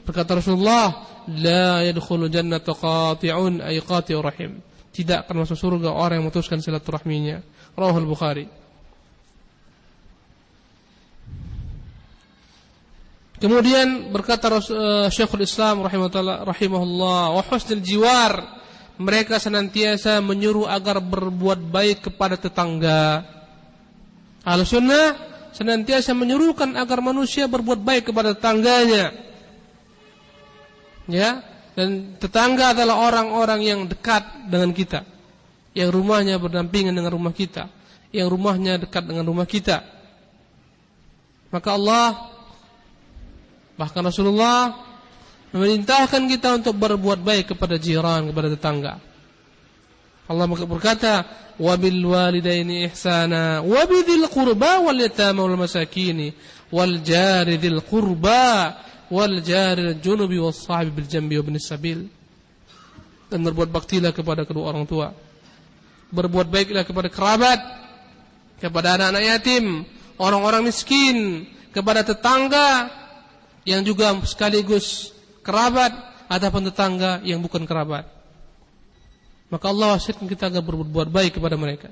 Berkata Rasulullah, "La yadkhulu jannata qati'un ay qati'ur rahim." Tidak akan masuk surga orang yang memutuskan silaturahminya. Rawahul Bukhari. Kemudian berkata Syekhul Islam rahimahullah, wa husnul jiwar, mereka senantiasa menyuruh agar berbuat baik kepada tetangga. Ahlussunnah senantiasa menyuruhkan agar manusia berbuat baik kepada tetangganya. Ya, dan tetangga adalah orang-orang yang dekat dengan kita, yang rumahnya berdampingan dengan rumah kita, yang rumahnya dekat dengan rumah kita. Maka Allah, bahkan Rasulullah memerintahkan kita untuk berbuat baik kepada jiran, kepada tetangga. Allah berkata, "Wa bil walidaini ihsana wa bidzil qurba wal yatama wal masakin wal jari dzil qurba wal jari junubi was sahibi bil jambi wa ibnis sabil." Dan berbuat baktilah kepada kedua orang tua, Berbuat baiklah kepada kerabat, kepada anak-anak yatim, orang-orang miskin, kepada tetangga yang juga sekaligus kerabat ataupun tetangga yang bukan kerabat. Maka Allah wasiatkan kita agar berbuat baik kepada mereka.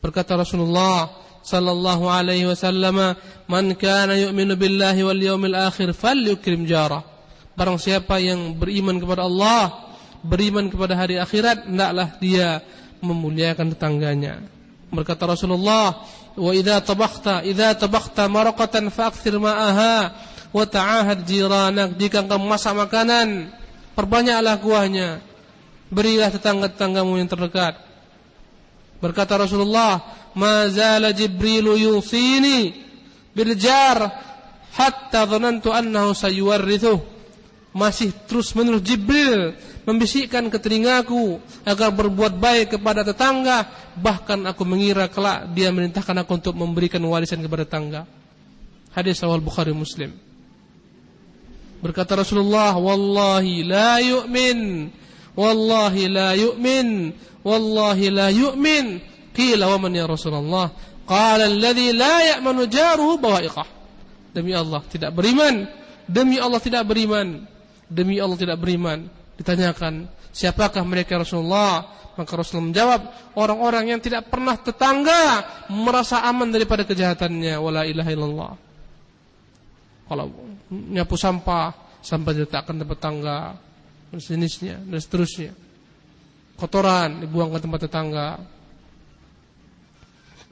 Berkata Rasulullah sallallahu alaihi wasallam, "Man kana yu'minu billahi wal yawmil akhir falyukrim jarah." Barang siapa yang beriman kepada Allah, beriman kepada hari akhirat, hendaklah dia memuliakan tetangganya. Berkata Rasulullah, "Wa idza tabakhta maraqatan fa'akthir ma'aha wa ta'ahad jiranak." Jika engkau memasak makanan, perbanyaklah kuahnya, berilah tetangga-tetanggamu yang terdekat. Berkata Rasulullah, "Ma zala Jibrilu yusini bil jar hatta dhanantu annahu sayuwarrithuh." Masih terus-menerus Jibril membisikkan ke telingaku agar berbuat baik kepada tetangga, bahkan aku mengira kelak dia merintahkan aku untuk memberikan warisan kepada tetangga. Hadis riwayat Bukhari Muslim. Berkata Rasulullah, "Wallahi la yu'min, wallahi la yu'min, wallahi la yu'min." Qila wa man ya Rasulullah? Qala alladhi la ya'manu jaruhu bawa'iqah. Demi Allah tidak beriman, demi Allah tidak beriman, demi Allah tidak beriman. Ditanyakan, siapakah mereka Rasulullah? Maka Rasulullah menjawab, orang-orang yang tidak pernah tetangga merasa aman daripada kejahatannya. Wala ilaha illallah. Kalau nyapu sampah diletakkan di tempat tetangga, dan sejenisnya, dan seterusnya. Kotoran dibuang ke tempat tetangga.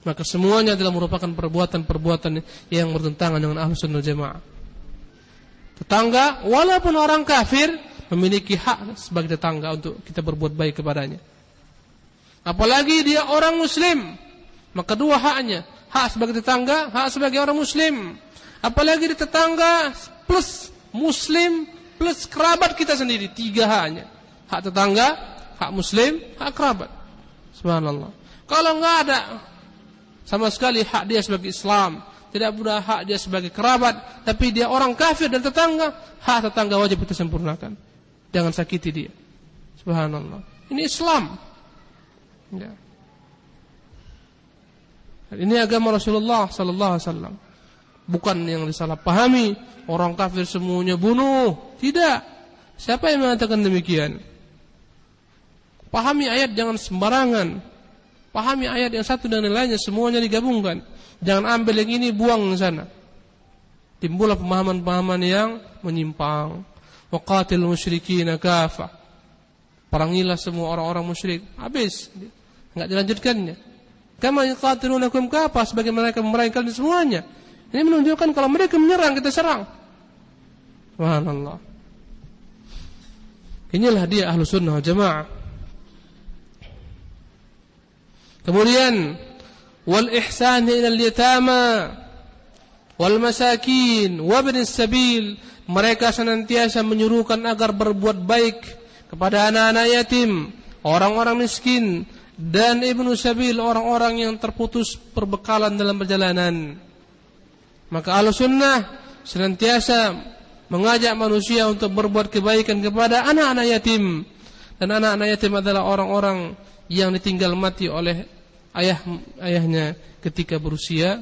Maka semuanya adalah merupakan perbuatan-perbuatan yang bertentangan dengan Ahlus Sunnah Jamaah. Tetangga, walaupun orang kafir, memiliki hak sebagai tetangga untuk kita berbuat baik kepadanya. Apalagi dia orang Muslim, maka dua haknya, hak sebagai tetangga, hak sebagai orang Muslim. Apalagi di tetangga plus Muslim plus kerabat kita sendiri, tiga haknya. Hak tetangga, hak Muslim, hak kerabat. Subhanallah. Kalau enggak ada sama sekali hak dia sebagai Islam, tidak pula hak dia sebagai kerabat, tapi dia orang kafir dan tetangga, hak tetangga wajib kita sempurnakan. Jangan sakiti dia. Subhanallah. Ini Islam. Ya. Ini agama Rasulullah sallallahu alaihi wasallam. Bukan yang disalahpahami, orang kafir semuanya bunuh. Tidak. Siapa yang mengatakan demikian? Pahami ayat jangan sembarangan. Pahami ayat yang satu dan yang lainnya, semuanya digabungkan. Jangan ambil yang ini buang ke sana. Timbullah pemahaman-pemahaman yang menyimpang. Waqatil musyrikina kafah. Perangilah semua orang-orang musyrik. Habis. Enggak dilanjutkannya. Kama yaqatilunakum kafah, sebagaimana mereka memerangi kalian semuanya. Ini menunjukkan kalau mereka menyerang, kita serang. Subhanallah. Inilah dia Ahlus Sunnah wal Jamaah. Kemudian wal ihsan ilal yatama wal masakin wa ibnis sabil, mereka senantiasa menyuruhkan agar berbuat baik kepada anak-anak yatim, orang-orang miskin, dan ibnu sabil, orang-orang yang terputus perbekalan dalam perjalanan. Maka Ahlussunnah senantiasa mengajak manusia untuk berbuat kebaikan kepada anak-anak yatim. Dan anak-anak yatim adalah orang-orang yang ditinggal mati oleh ayahnya ketika berusia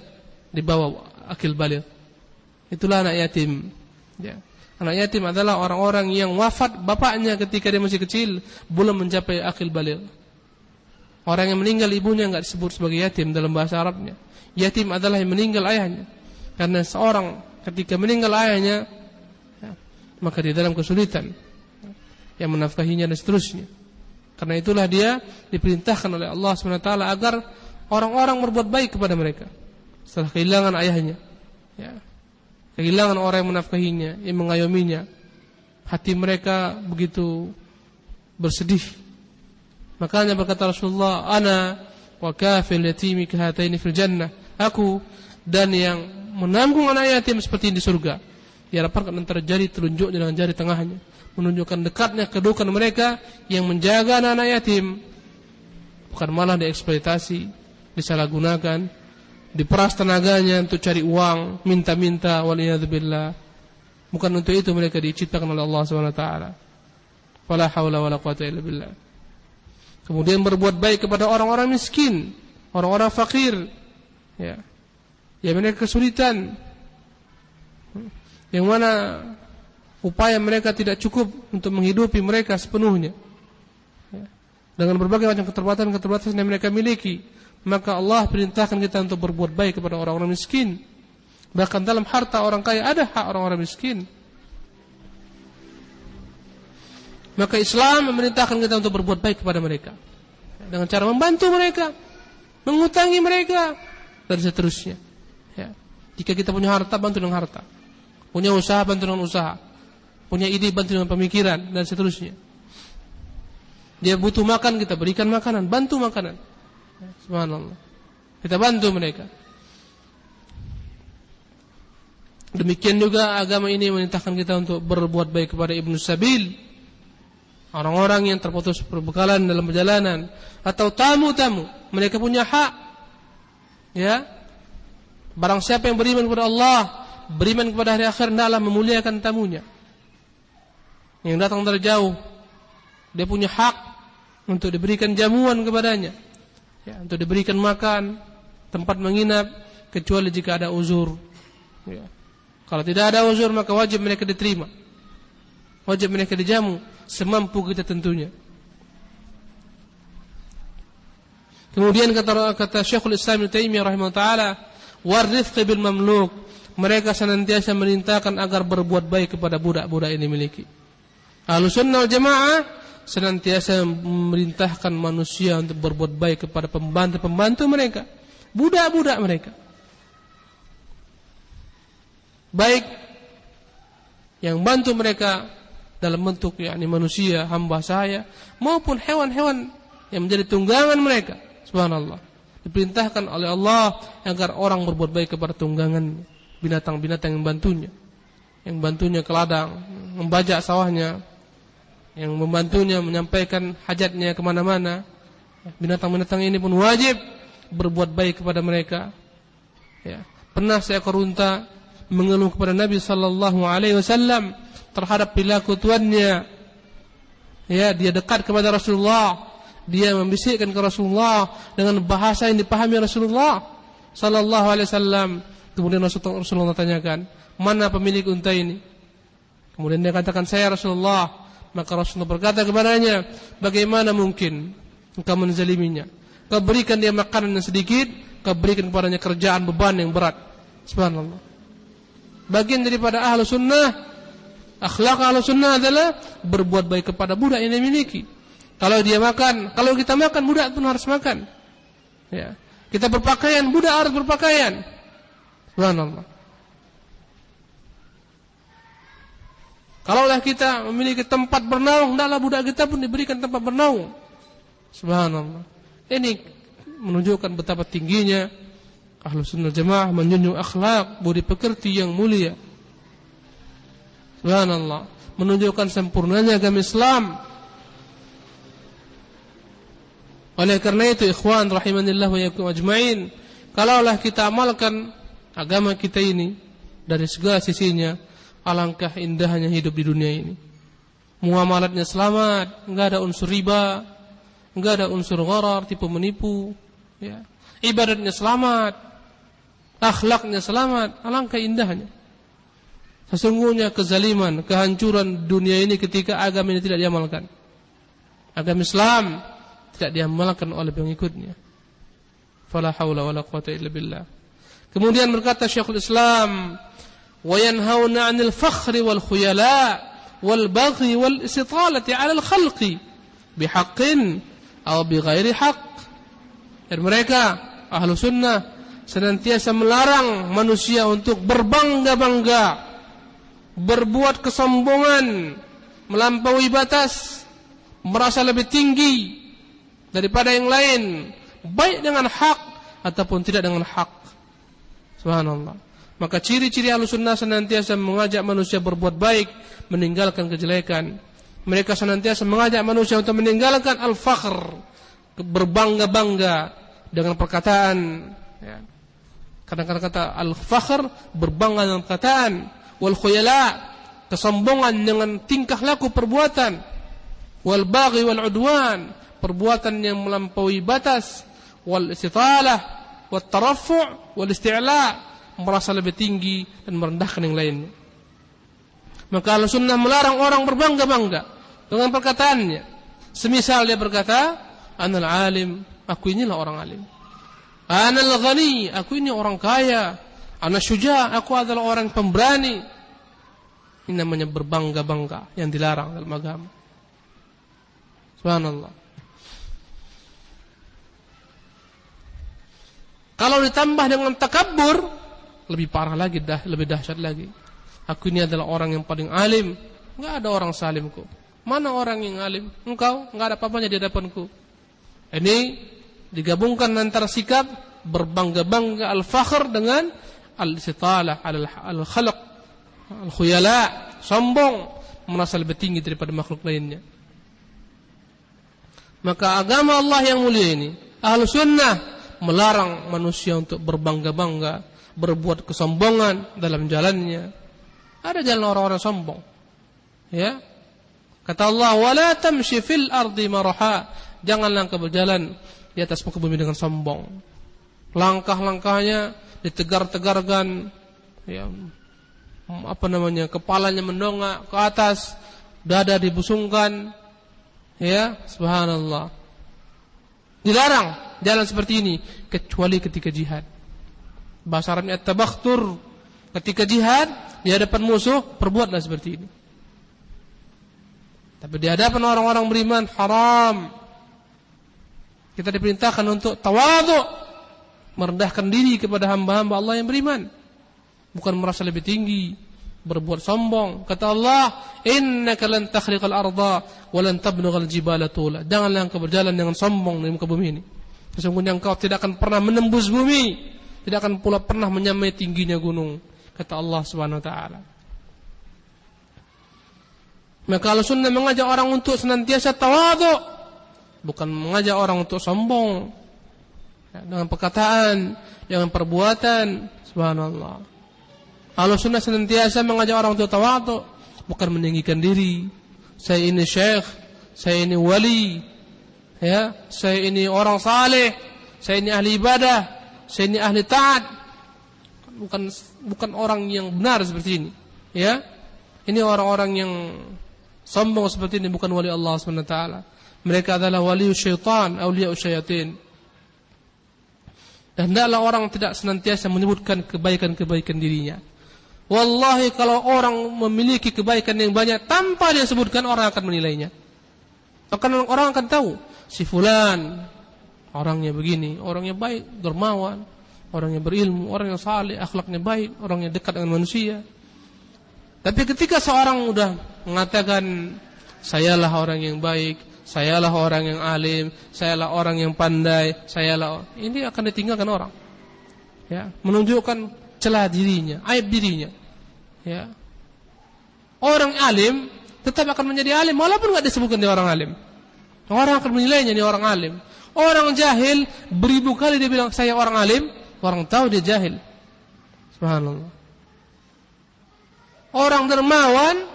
di bawah akil baligh. Itulah anak yatim. Ya. Anak yatim adalah orang-orang yang wafat bapaknya ketika dia masih kecil, belum mencapai akil baligh. Orang yang meninggal ibunya enggak disebut sebagai yatim dalam bahasa Arabnya. Yatim adalah yang meninggal ayahnya. Karena seorang ketika meninggal ayahnya, ya, maka dia dalam kesulitan, yang menafkahinya dan seterusnya. Karena itulah dia diperintahkan oleh Allah SWT agar orang-orang berbuat baik kepada mereka setelah kehilangan ayahnya, ya, kehilangan orang yang menafkahinya, yang mengayominya. Hati mereka begitu bersedih. Makanya berkata Rasulullah, "Ana wa kafil yatimi kahataini fil jannah." Aku dan yang menanggung anak yatim seperti di surga. Diharapkan antara jari telunjuknya dengan jari tengahnya, menunjukkan dekatnya kedudukan mereka yang menjaga anak-anak yatim, bukan malah dieksploitasi, disalahgunakan, diperas tenaganya untuk cari uang, minta-minta, waliyadzubillah. Bukan untuk itu mereka diciptakan oleh Allah SWT. Wala haula wala quwwata illa billah. Kemudian berbuat baik kepada orang-orang miskin, orang-orang fakir, ya, yang mereka kesulitan, yang mana upaya mereka tidak cukup untuk menghidupi mereka sepenuhnya, ya, dengan berbagai macam keterbatasan yang mereka miliki. Maka Allah perintahkan kita untuk berbuat baik kepada orang-orang miskin. Bahkan dalam harta orang kaya ada hak orang-orang miskin. Maka Islam memerintahkan kita untuk berbuat baik kepada mereka dengan cara membantu mereka, mengutangi mereka, dan seterusnya. Ya. Jika kita punya harta, bantu dengan harta. Punya usaha, bantu dengan usaha. Punya ide, bantu dengan pemikiran, dan seterusnya. Dia butuh makan, kita berikan makanan, bantu makanan. Ya, subhanallah. Kita bantu mereka. Demikian juga agama ini memerintahkan kita untuk berbuat baik kepada Ibnu Sabil, orang-orang yang terputus perbekalan dalam perjalanan, atau tamu-tamu. Mereka punya hak. Ya. Barang siapa yang beriman kepada Allah, beriman kepada hari akhir, hendaklah memuliakan tamunya yang datang dari jauh. Dia punya hak untuk diberikan jamuan kepadanya, ya, untuk diberikan makan, tempat menginap, kecuali jika ada uzur. Ya. Kalau tidak ada uzur, maka wajib mereka diterima, wajib mereka dijamu semampu kita tentunya. Kemudian kata Syekhul Islam Ibnu Taimiyah rahimahullah taala, warifqi bil mamluk, mereka senantiasa merintahkan agar berbuat baik kepada budak-budak yang dimiliki. Ahlussunnah wal Jamaah senantiasa memerintahkan manusia untuk berbuat baik kepada pembantu-pembantu mereka, budak-budak mereka, baik yang bantu mereka dalam bentuk yakni manusia, hamba saya, maupun hewan-hewan yang menjadi tunggangan mereka. Subhanallah. Diperintahkan oleh Allah agar orang berbuat baik kepada tunggangan, binatang-binatang yang bantunya ke ladang, membajak sawahnya, yang membantunya menyampaikan hajatnya kemana-mana. Binatang-binatang ini pun wajib berbuat baik kepada mereka. Ya. Pernah seekor unta mengeluh kepada Nabi sallallahu alaihi wasallam terhadap perilaku tuannya. Ya, dia dekat kepada Rasulullah, dia membisikkan ke Rasulullah dengan bahasa yang dipahami Rasulullah sallallahu alaihi wasallam. Kemudian Rasulullah tanyakan, "Mana pemilik unta ini?" Kemudian dia katakan, "Saya Rasulullah." Maka Rasulullah berkata kepadanya, "Bagaimana mungkin engkau menzaliminya? Kau berikan dia makanan yang sedikit, kau berikan kepadanya kerjaan beban yang berat." Subhanallah. Bagian daripada Ahlus Sunnah, akhlak Ahlus Sunnah adalah berbuat baik kepada budak yang dimiliki. Kalau dia makan, kalau kita makan, budak pun harus makan. Ya. Kita berpakaian, budak harus berpakaian. Subhanallah. Kalaulah kita memiliki tempat bernaung, hendaklah budak kita pun diberikan tempat bernaung. Subhanallah. Ini menunjukkan betapa tingginya Ahlus Sunnah Jamaah menjunjung akhlak, budi pekerti yang mulia. Subhanallah. Menunjukkan sempurnanya agama Islam. Oleh karena itu, ikhwan rahimanillah wa yakum ajma'in, kalaulah kita amalkan agama kita ini dari segala sisinya, alangkah indahnya hidup di dunia ini. Muamalatnya selamat, enggak ada unsur riba, enggak ada unsur gharar, tipu menipu, ya. Ibadatnya selamat, akhlaknya selamat, alangkah indahnya. Sesungguhnya kezaliman, kehancuran dunia ini ketika agama ini tidak diamalkan. Agama Islam tidak diamalkan oleh pengikutnya. Fala haula wala quwwata illa billah. Kemudian berkata Syekhul Islam, wa yanhauna 'anil fakhri wal khuyala wal baghi wal istitalati 'ala al khalqi bihaqqin aw bighairi haqq. Dan mereka Ahlus Sunnah senantiasa melarang manusia untuk berbangga-bangga, berbuat kesombongan, melampaui batas, merasa lebih tinggi daripada yang lain, baik dengan hak ataupun tidak dengan hak. Subhanallah. Maka ciri-ciri Ahlus Sunnah senantiasa mengajak manusia berbuat baik, meninggalkan kejelekan. Mereka senantiasa mengajak manusia untuk meninggalkan al-fakhr, berbangga-bangga dengan perkataan, ya. Kadang-kadang kata al-fakhr, berbangga dengan perkataan, wal khuyala, kesombongan dengan tingkah laku perbuatan, wal baghi wal udwan, perbuatan yang melampaui batas, wal istitalah, wat tarafu', wal isti'la, merasa lebih tinggi dan merendahkan yang lainnya. Maka Ahlussunnah melarang orang berbangga-bangga dengan perkataannya. Semisal dia berkata, anal alim, aku inilah orang alim. Anal ghani, aku ini orang kaya. Ana syuja, aku adalah orang pemberani. Ini namanya berbangga-bangga yang dilarang dalam agama. Subhanallah. Kalau ditambah dengan takabbur, lebih parah lagi, lebih dahsyat lagi. Aku ini adalah orang yang paling alim. Enggak ada orang salimku. Mana orang yang alim? Engkau, enggak ada apa-apanya di hadapanku. Ini digabungkan antara sikap berbangga-bangga al-fakhr dengan al-istitalah, al-khalq, al-khuyala, sombong, merasa lebih tinggi daripada makhluk lainnya. Maka agama Allah yang mulia ini, Ahlussunnah melarang manusia untuk berbangga-bangga, berbuat kesombongan dalam jalannya. Ada jalan orang-orang sombong. Ya. Kata Allah, "Wala tamshi fil ardi maraha." Janganlah engkau berjalan di atas muka bumi dengan sombong. Langkah-langkahnya ditegar-tegarkan, ya, kepalanya mendongak ke atas, dada dibusungkan, ya, subhanallah. Dilarang jalan seperti ini kecuali ketika jihad. Bahasa Arabnya at-tabakhtur. Ketika jihad di hadapan musuh, perbuatlah seperti ini. Tapi di hadapan orang-orang beriman haram. Kita diperintahkan untuk tawadhu, merendahkan diri kepada hamba-hamba Allah yang beriman, bukan merasa lebih tinggi, berbuat sombong. Kata Allah, innaka lan takhriqal arda wa lan tablughal jibala tula. Janganlah engkau berjalan dengan sombong di muka bumi ini. Sesungguhnya engkau tidak akan pernah menembus bumi, tidak akan pula pernah menyamai tingginya gunung. Kata Allah Subhanahu wa taala. Maka Ahlussunnah mengajak orang untuk senantiasa tawadhu, bukan mengajak orang untuk sombong, ya, dengan perkataan, dengan perbuatan. Subhanallah. Ahlussunnah senantiasa mengajak orang untuk tawadhu, bukan meninggikan diri. Saya ini syekh, saya ini wali, ya, saya ini orang saleh, saya ini ahli ibadah, saya ini ahli taat. Bukan orang yang benar seperti ini, ya. Ini orang-orang yang sombong seperti ini bukan wali Allah Subhanahu wa taala. Mereka adalah wali syaitan, auliya syayatin. Dan hendaklah orang tidak senantiasa menyebutkan kebaikan-kebaikan dirinya. Wallahi kalau orang memiliki kebaikan yang banyak tanpa dia sebutkan, orang akan menilainya. Bahkan orang akan tahu si fulan orangnya begini, orangnya baik, dermawan, orangnya berilmu, orang yang saleh, akhlaknya baik, orang yang dekat dengan manusia. Tapi ketika seorang sudah mengatakan sayalah orang yang baik, sayalah orang yang alim, sayalah orang yang pandai, ini akan ditinggalkan orang. Ya, menunjukkan celah dirinya, aib dirinya. Ya. Orang alim tetap akan menjadi alim walaupun enggak disebutkan dia orang alim. Orang akan menilainya dia orang alim. Orang jahil beribu kali dia bilang saya orang alim, orang tahu dia jahil. Subhanallah. Orang dermawan,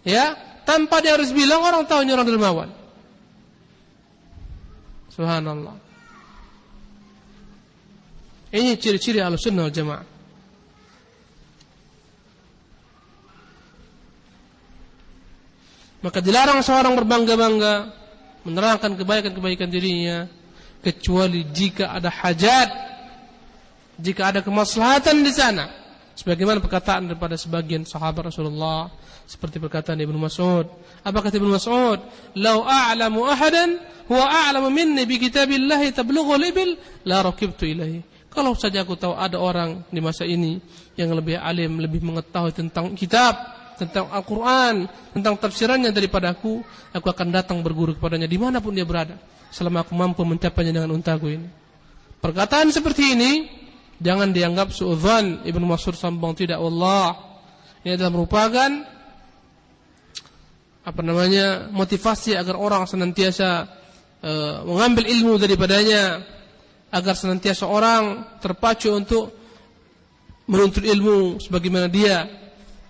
ya, tanpa dia harus bilang orang tahu ini orang dermawan. Subhanallah. Ini ciri-ciri Ahlussunnah wal Jamaah. Maka dilarang seorang berbangga-bangga menerangkan kebaikan-kebaikan dirinya kecuali jika ada hajat, jika ada kemaslahatan di sana. Sebagaimana perkataan daripada sebagian sahabat Rasulullah, seperti perkataan Ibnu Mas'ud. Apa kata Ibnu Mas'ud? "Lau a'lamu ahadan huwa a'lamu minni bi kitabillahi tablughul ibil la rakibtu ilaihi." Kalau saja aku tahu ada orang di masa ini yang lebih alim, lebih mengetahui tentang kitab, tentang Al-Quran, tentang tafsirannya daripada aku akan datang berguru kepadanya dimanapun dia berada, selama aku mampu mencapainya dengan untaku ini. Perkataan seperti ini jangan dianggap suudzon. Ibnu Mas'ud sombong, tidak, wallah. Ini adalah merupakan motivasi agar orang senantiasa mengambil ilmu daripadanya, agar senantiasa orang terpacu untuk menuntut ilmu sebagaimana dia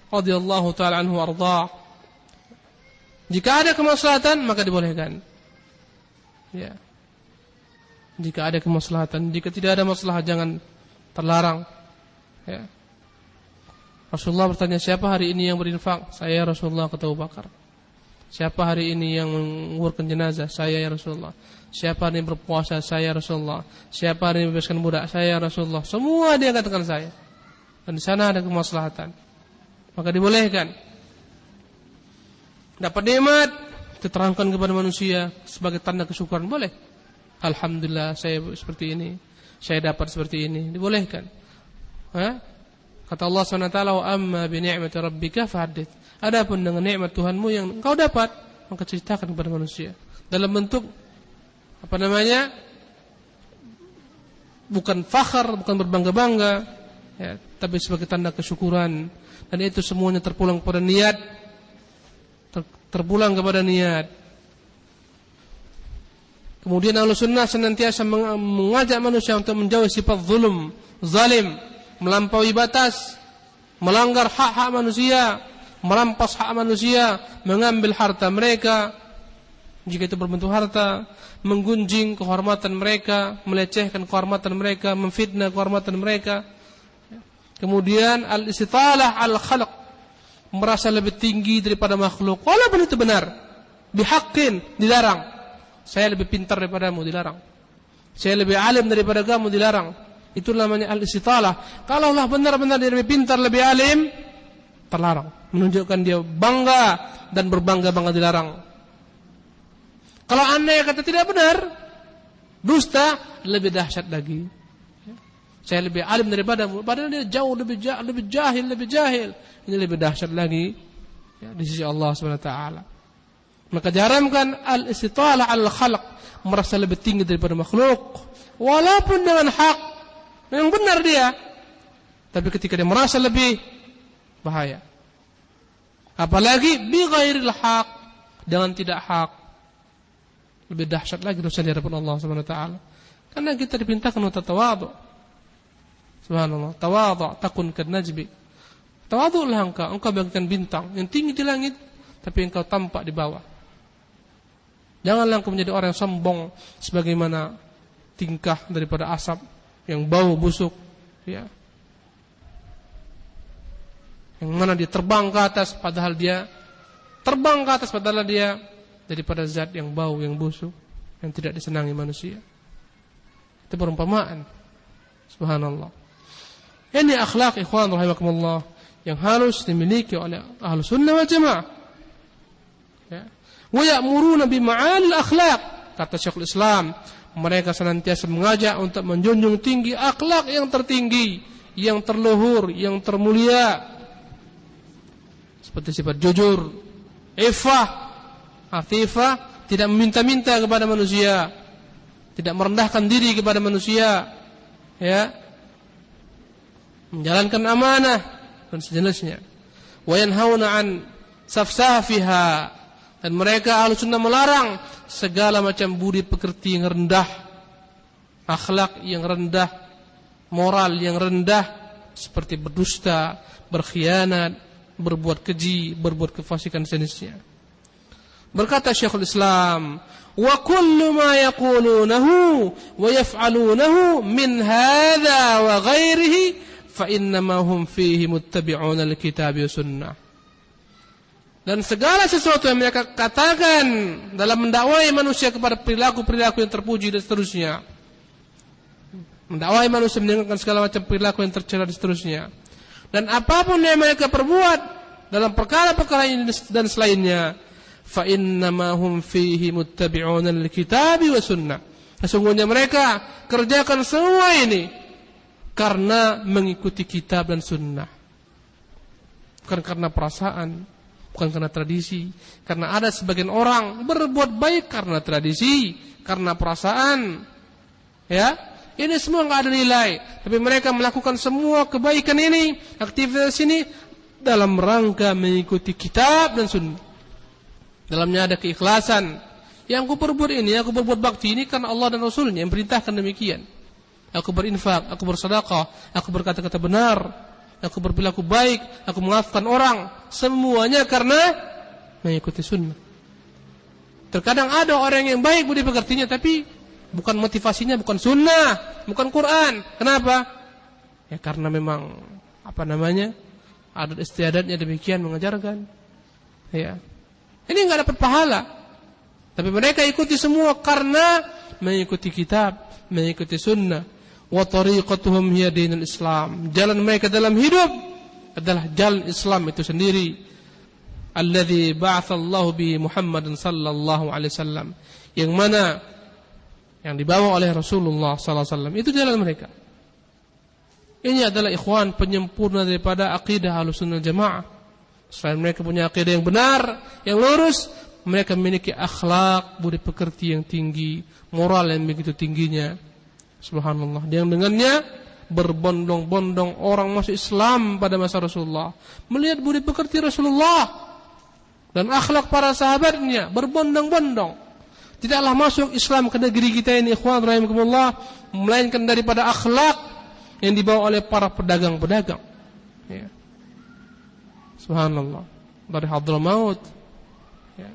radhiyallahu ta'ala anhu arda. Jika ada kemaslahatan maka dibolehkan. Ya. Jika ada kemaslahatan, jika tidak ada masalah jangan terlarang. Ya. Rasulullah bertanya, siapa hari ini yang berinfak? Saya, Rasulullah, kata Abu Bakar. Siapa hari ini yang menguburkan jenazah? Saya, ya Rasulullah. Siapa hari ini berpuasa? Saya, Rasulullah. Siapa hari ini membebaskan budak? Saya, Rasulullah. Semua dia katakan saya. Dan di sana ada kemaslahatan, maka dibolehkan. Dapat nikmat, diterangkan kepada manusia sebagai tanda kesyukuran, boleh. Alhamdulillah saya seperti ini, saya dapat seperti ini, dibolehkan. Kata Allah SWT, wa amma bi ni'mati rabbika fahaddits. Adapun dengan nikmat Tuhanmu yang engkau dapat, maka ceritakan kepada manusia. Dalam bentuk bukan fakhar, bukan berbangga-bangga, ya, tapi sebagai tanda kesyukuran. Dan itu semuanya terpulang kepada niat, terpulang kepada niat. Kemudian Ahlussunnah senantiasa mengajak manusia untuk menjauhi sifat zulm, zalim, melampaui batas, melanggar hak-hak manusia, merampas hak manusia, mengambil harta mereka jika itu berbentuk harta, menggunjing kehormatan mereka, melecehkan kehormatan mereka, memfitnah kehormatan mereka. Kemudian al-istitalah al-khalq, merasa lebih tinggi daripada makhluk, walaupun itu benar, bihaqqin, dilarang. Saya lebih pintar daripadamu, dilarang. Saya lebih alim daripada kamu, dilarang. Itu namanya al-istitalah. Kalau Allah benar-benar dia lebih pintar, lebih alim, terlarang. Menunjukkan dia bangga dan berbangga-bangga, dilarang. Kalau anda yang kata tidak benar, dusta, lebih dahsyat lagi. Saya lebih alim daripadamu, padahal dia jauh lebih jahil. Ini lebih dahsyat lagi, ya, di sisi Allah SWT. Maka diharamkan al-istitalah al-khalq, merasa lebih tinggi daripada makhluk, walaupun dengan hak yang benar dia, tapi ketika dia merasa lebih, bahaya. Apalagi bi ghairil haq, dengan tidak hak, lebih dahsyat lagi dosa di hadapan Allah Subhanahu wa taala. Karena kita diperintahkan untuk tawadhu. Subhanallah, tawadhu takun kan-najbi. Tawadhulah engkau bagaikan bintang yang tinggi di langit tapi engkau tampak di bawah. Janganlah engkau menjadi orang yang sombong sebagaimana tingkah daripada asap yang bau busuk, ya. Yang mana dia terbang ke atas padahal dia daripada zat yang bau, yang busuk, yang tidak disenangi manusia. Itu perumpamaan. Subhanallah. Ini akhlak ikhwan rahimakumullah yang harus dimiliki oleh Ahlussunnah wal Jamaah. Ya. Wa ya'muruna bi ma'al akhlaq, kata Syekhul Islam, mereka senantiasa mengajak untuk menjunjung tinggi akhlak yang tertinggi, yang terluhur, yang termulia. Seperti sifat jujur, ifah, afifah, tidak meminta-minta kepada manusia, tidak merendahkan diri kepada manusia, ya, menjalankan amanah dan sejenisnya. Wa yanhauna an safsafiha, dan mereka Ahlussunnah melarang segala macam budi pekerti yang rendah, akhlak yang rendah, moral yang rendah, seperti berdusta, berkhianat, berbuat keji, berbuat kefasikan sejenisnya. Berkata Syekhul Islam, wa kullu ma yaqulunahu wa yaf'alunahu min hadha wa ghairihi fa innama hum fihi muttabi'una al-kitab wa sunnah. Dan segala sesuatu yang mereka katakan dalam mendakwai manusia kepada perilaku-perilaku yang terpuji dan seterusnya, mendakwai manusia meninggalkan segala macam perilaku yang tercela dan seterusnya, dan apapun yang mereka perbuat dalam perkara-perkara ini dan selainnya, fa innama hum fihi muttabi'una al-kitab wa sunnah. Sesungguhnya mereka kerjakan semua ini karena mengikuti kitab dan sunnah. Bukan karena perasaan, bukan karena tradisi. Karena ada sebagian orang berbuat baik karena tradisi, karena perasaan. Ya, ini semua enggak ada nilai, tapi mereka melakukan semua kebaikan ini, aktivitas ini dalam rangka mengikuti kitab dan sunnah. Dalamnya ada keikhlasan. Yang aku perbuat ini, aku berbuat bakti ini karena Allah dan Rasulnya yang perintahkan demikian. Aku berinfak, aku bersedekah, aku berkata-kata benar, aku berperilaku baik, aku memaafkan orang. Semuanya karena mengikuti sunnah. Terkadang ada orang yang baik budi pekertinya, tapi bukan motivasinya, bukan sunnah, bukan Quran. Kenapa? Ya karena memang adat istiadatnya demikian mengajarkan. Ya, ini nggak dapat pahala. Tapi mereka ikuti semua karena mengikuti kitab, mengikuti sunnah. Wa tariqatuhum hiya dinul Islam. Jalan mereka dalam hidup adalah jalan Islam itu sendiri. Alladzi ba'atsallahu bi Muhammadin sallallahu alaihi wasallam. Yang mana yang dibawa oleh Rasulullah sallallahu alaihi wasallam itu jalan mereka. Ini adalah ikhwan penyempurna daripada akidah Ahlussunnah Jamaah. Selain mereka punya akidah yang benar, yang lurus, mereka memiliki akhlak, budi pekerti yang tinggi, moral yang begitu tingginya. Subhanallah. Yang dengannya berbondong-bondong orang masuk Islam pada masa Rasulullah, melihat budi pekerti Rasulullah dan akhlak para sahabatnya, berbondong-bondong. Tidaklah masuk Islam ke negeri kita ini, ikhwan rahimakumullah, melainkan daripada akhlak yang dibawa oleh para pedagang-pedagang. Ya. Subhanallah. Dari Hadramaut, ya,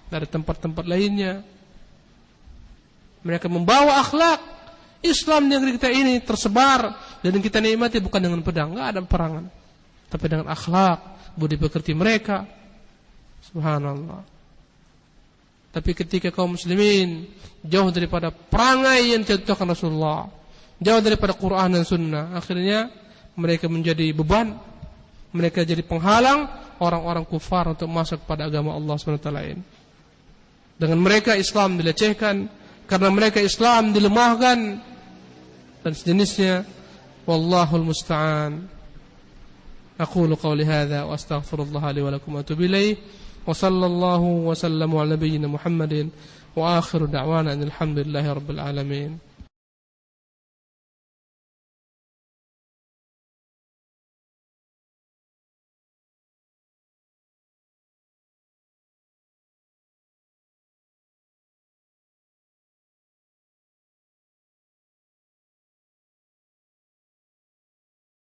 dari tempat-tempat lainnya, mereka membawa akhlak. Islam di negeri kita ini tersebar dan kita nikmati bukan dengan pedang, enggak ada perangan, tapi dengan akhlak, budi pekerti mereka. Subhanallah. Tapi ketika kaum muslimin jauh daripada perangai yang dicontohkan Rasulullah, jauh daripada Quran dan Sunnah, akhirnya mereka menjadi beban, mereka jadi penghalang orang-orang kufar untuk masuk pada agama Allah SWT. Dengan mereka Islam dilecehkan, karena mereka Islam dilemahkan dan sejenisnya. Wallahul musta'an. Aqulu qawli hadza wa astaghfirullah li wa lakum wa atubu ilayh. Wa sallallahu wa sallamu ala nabiyyina Muhammadin wa akhiru da'wana alhamdulillahi rabbil alamin.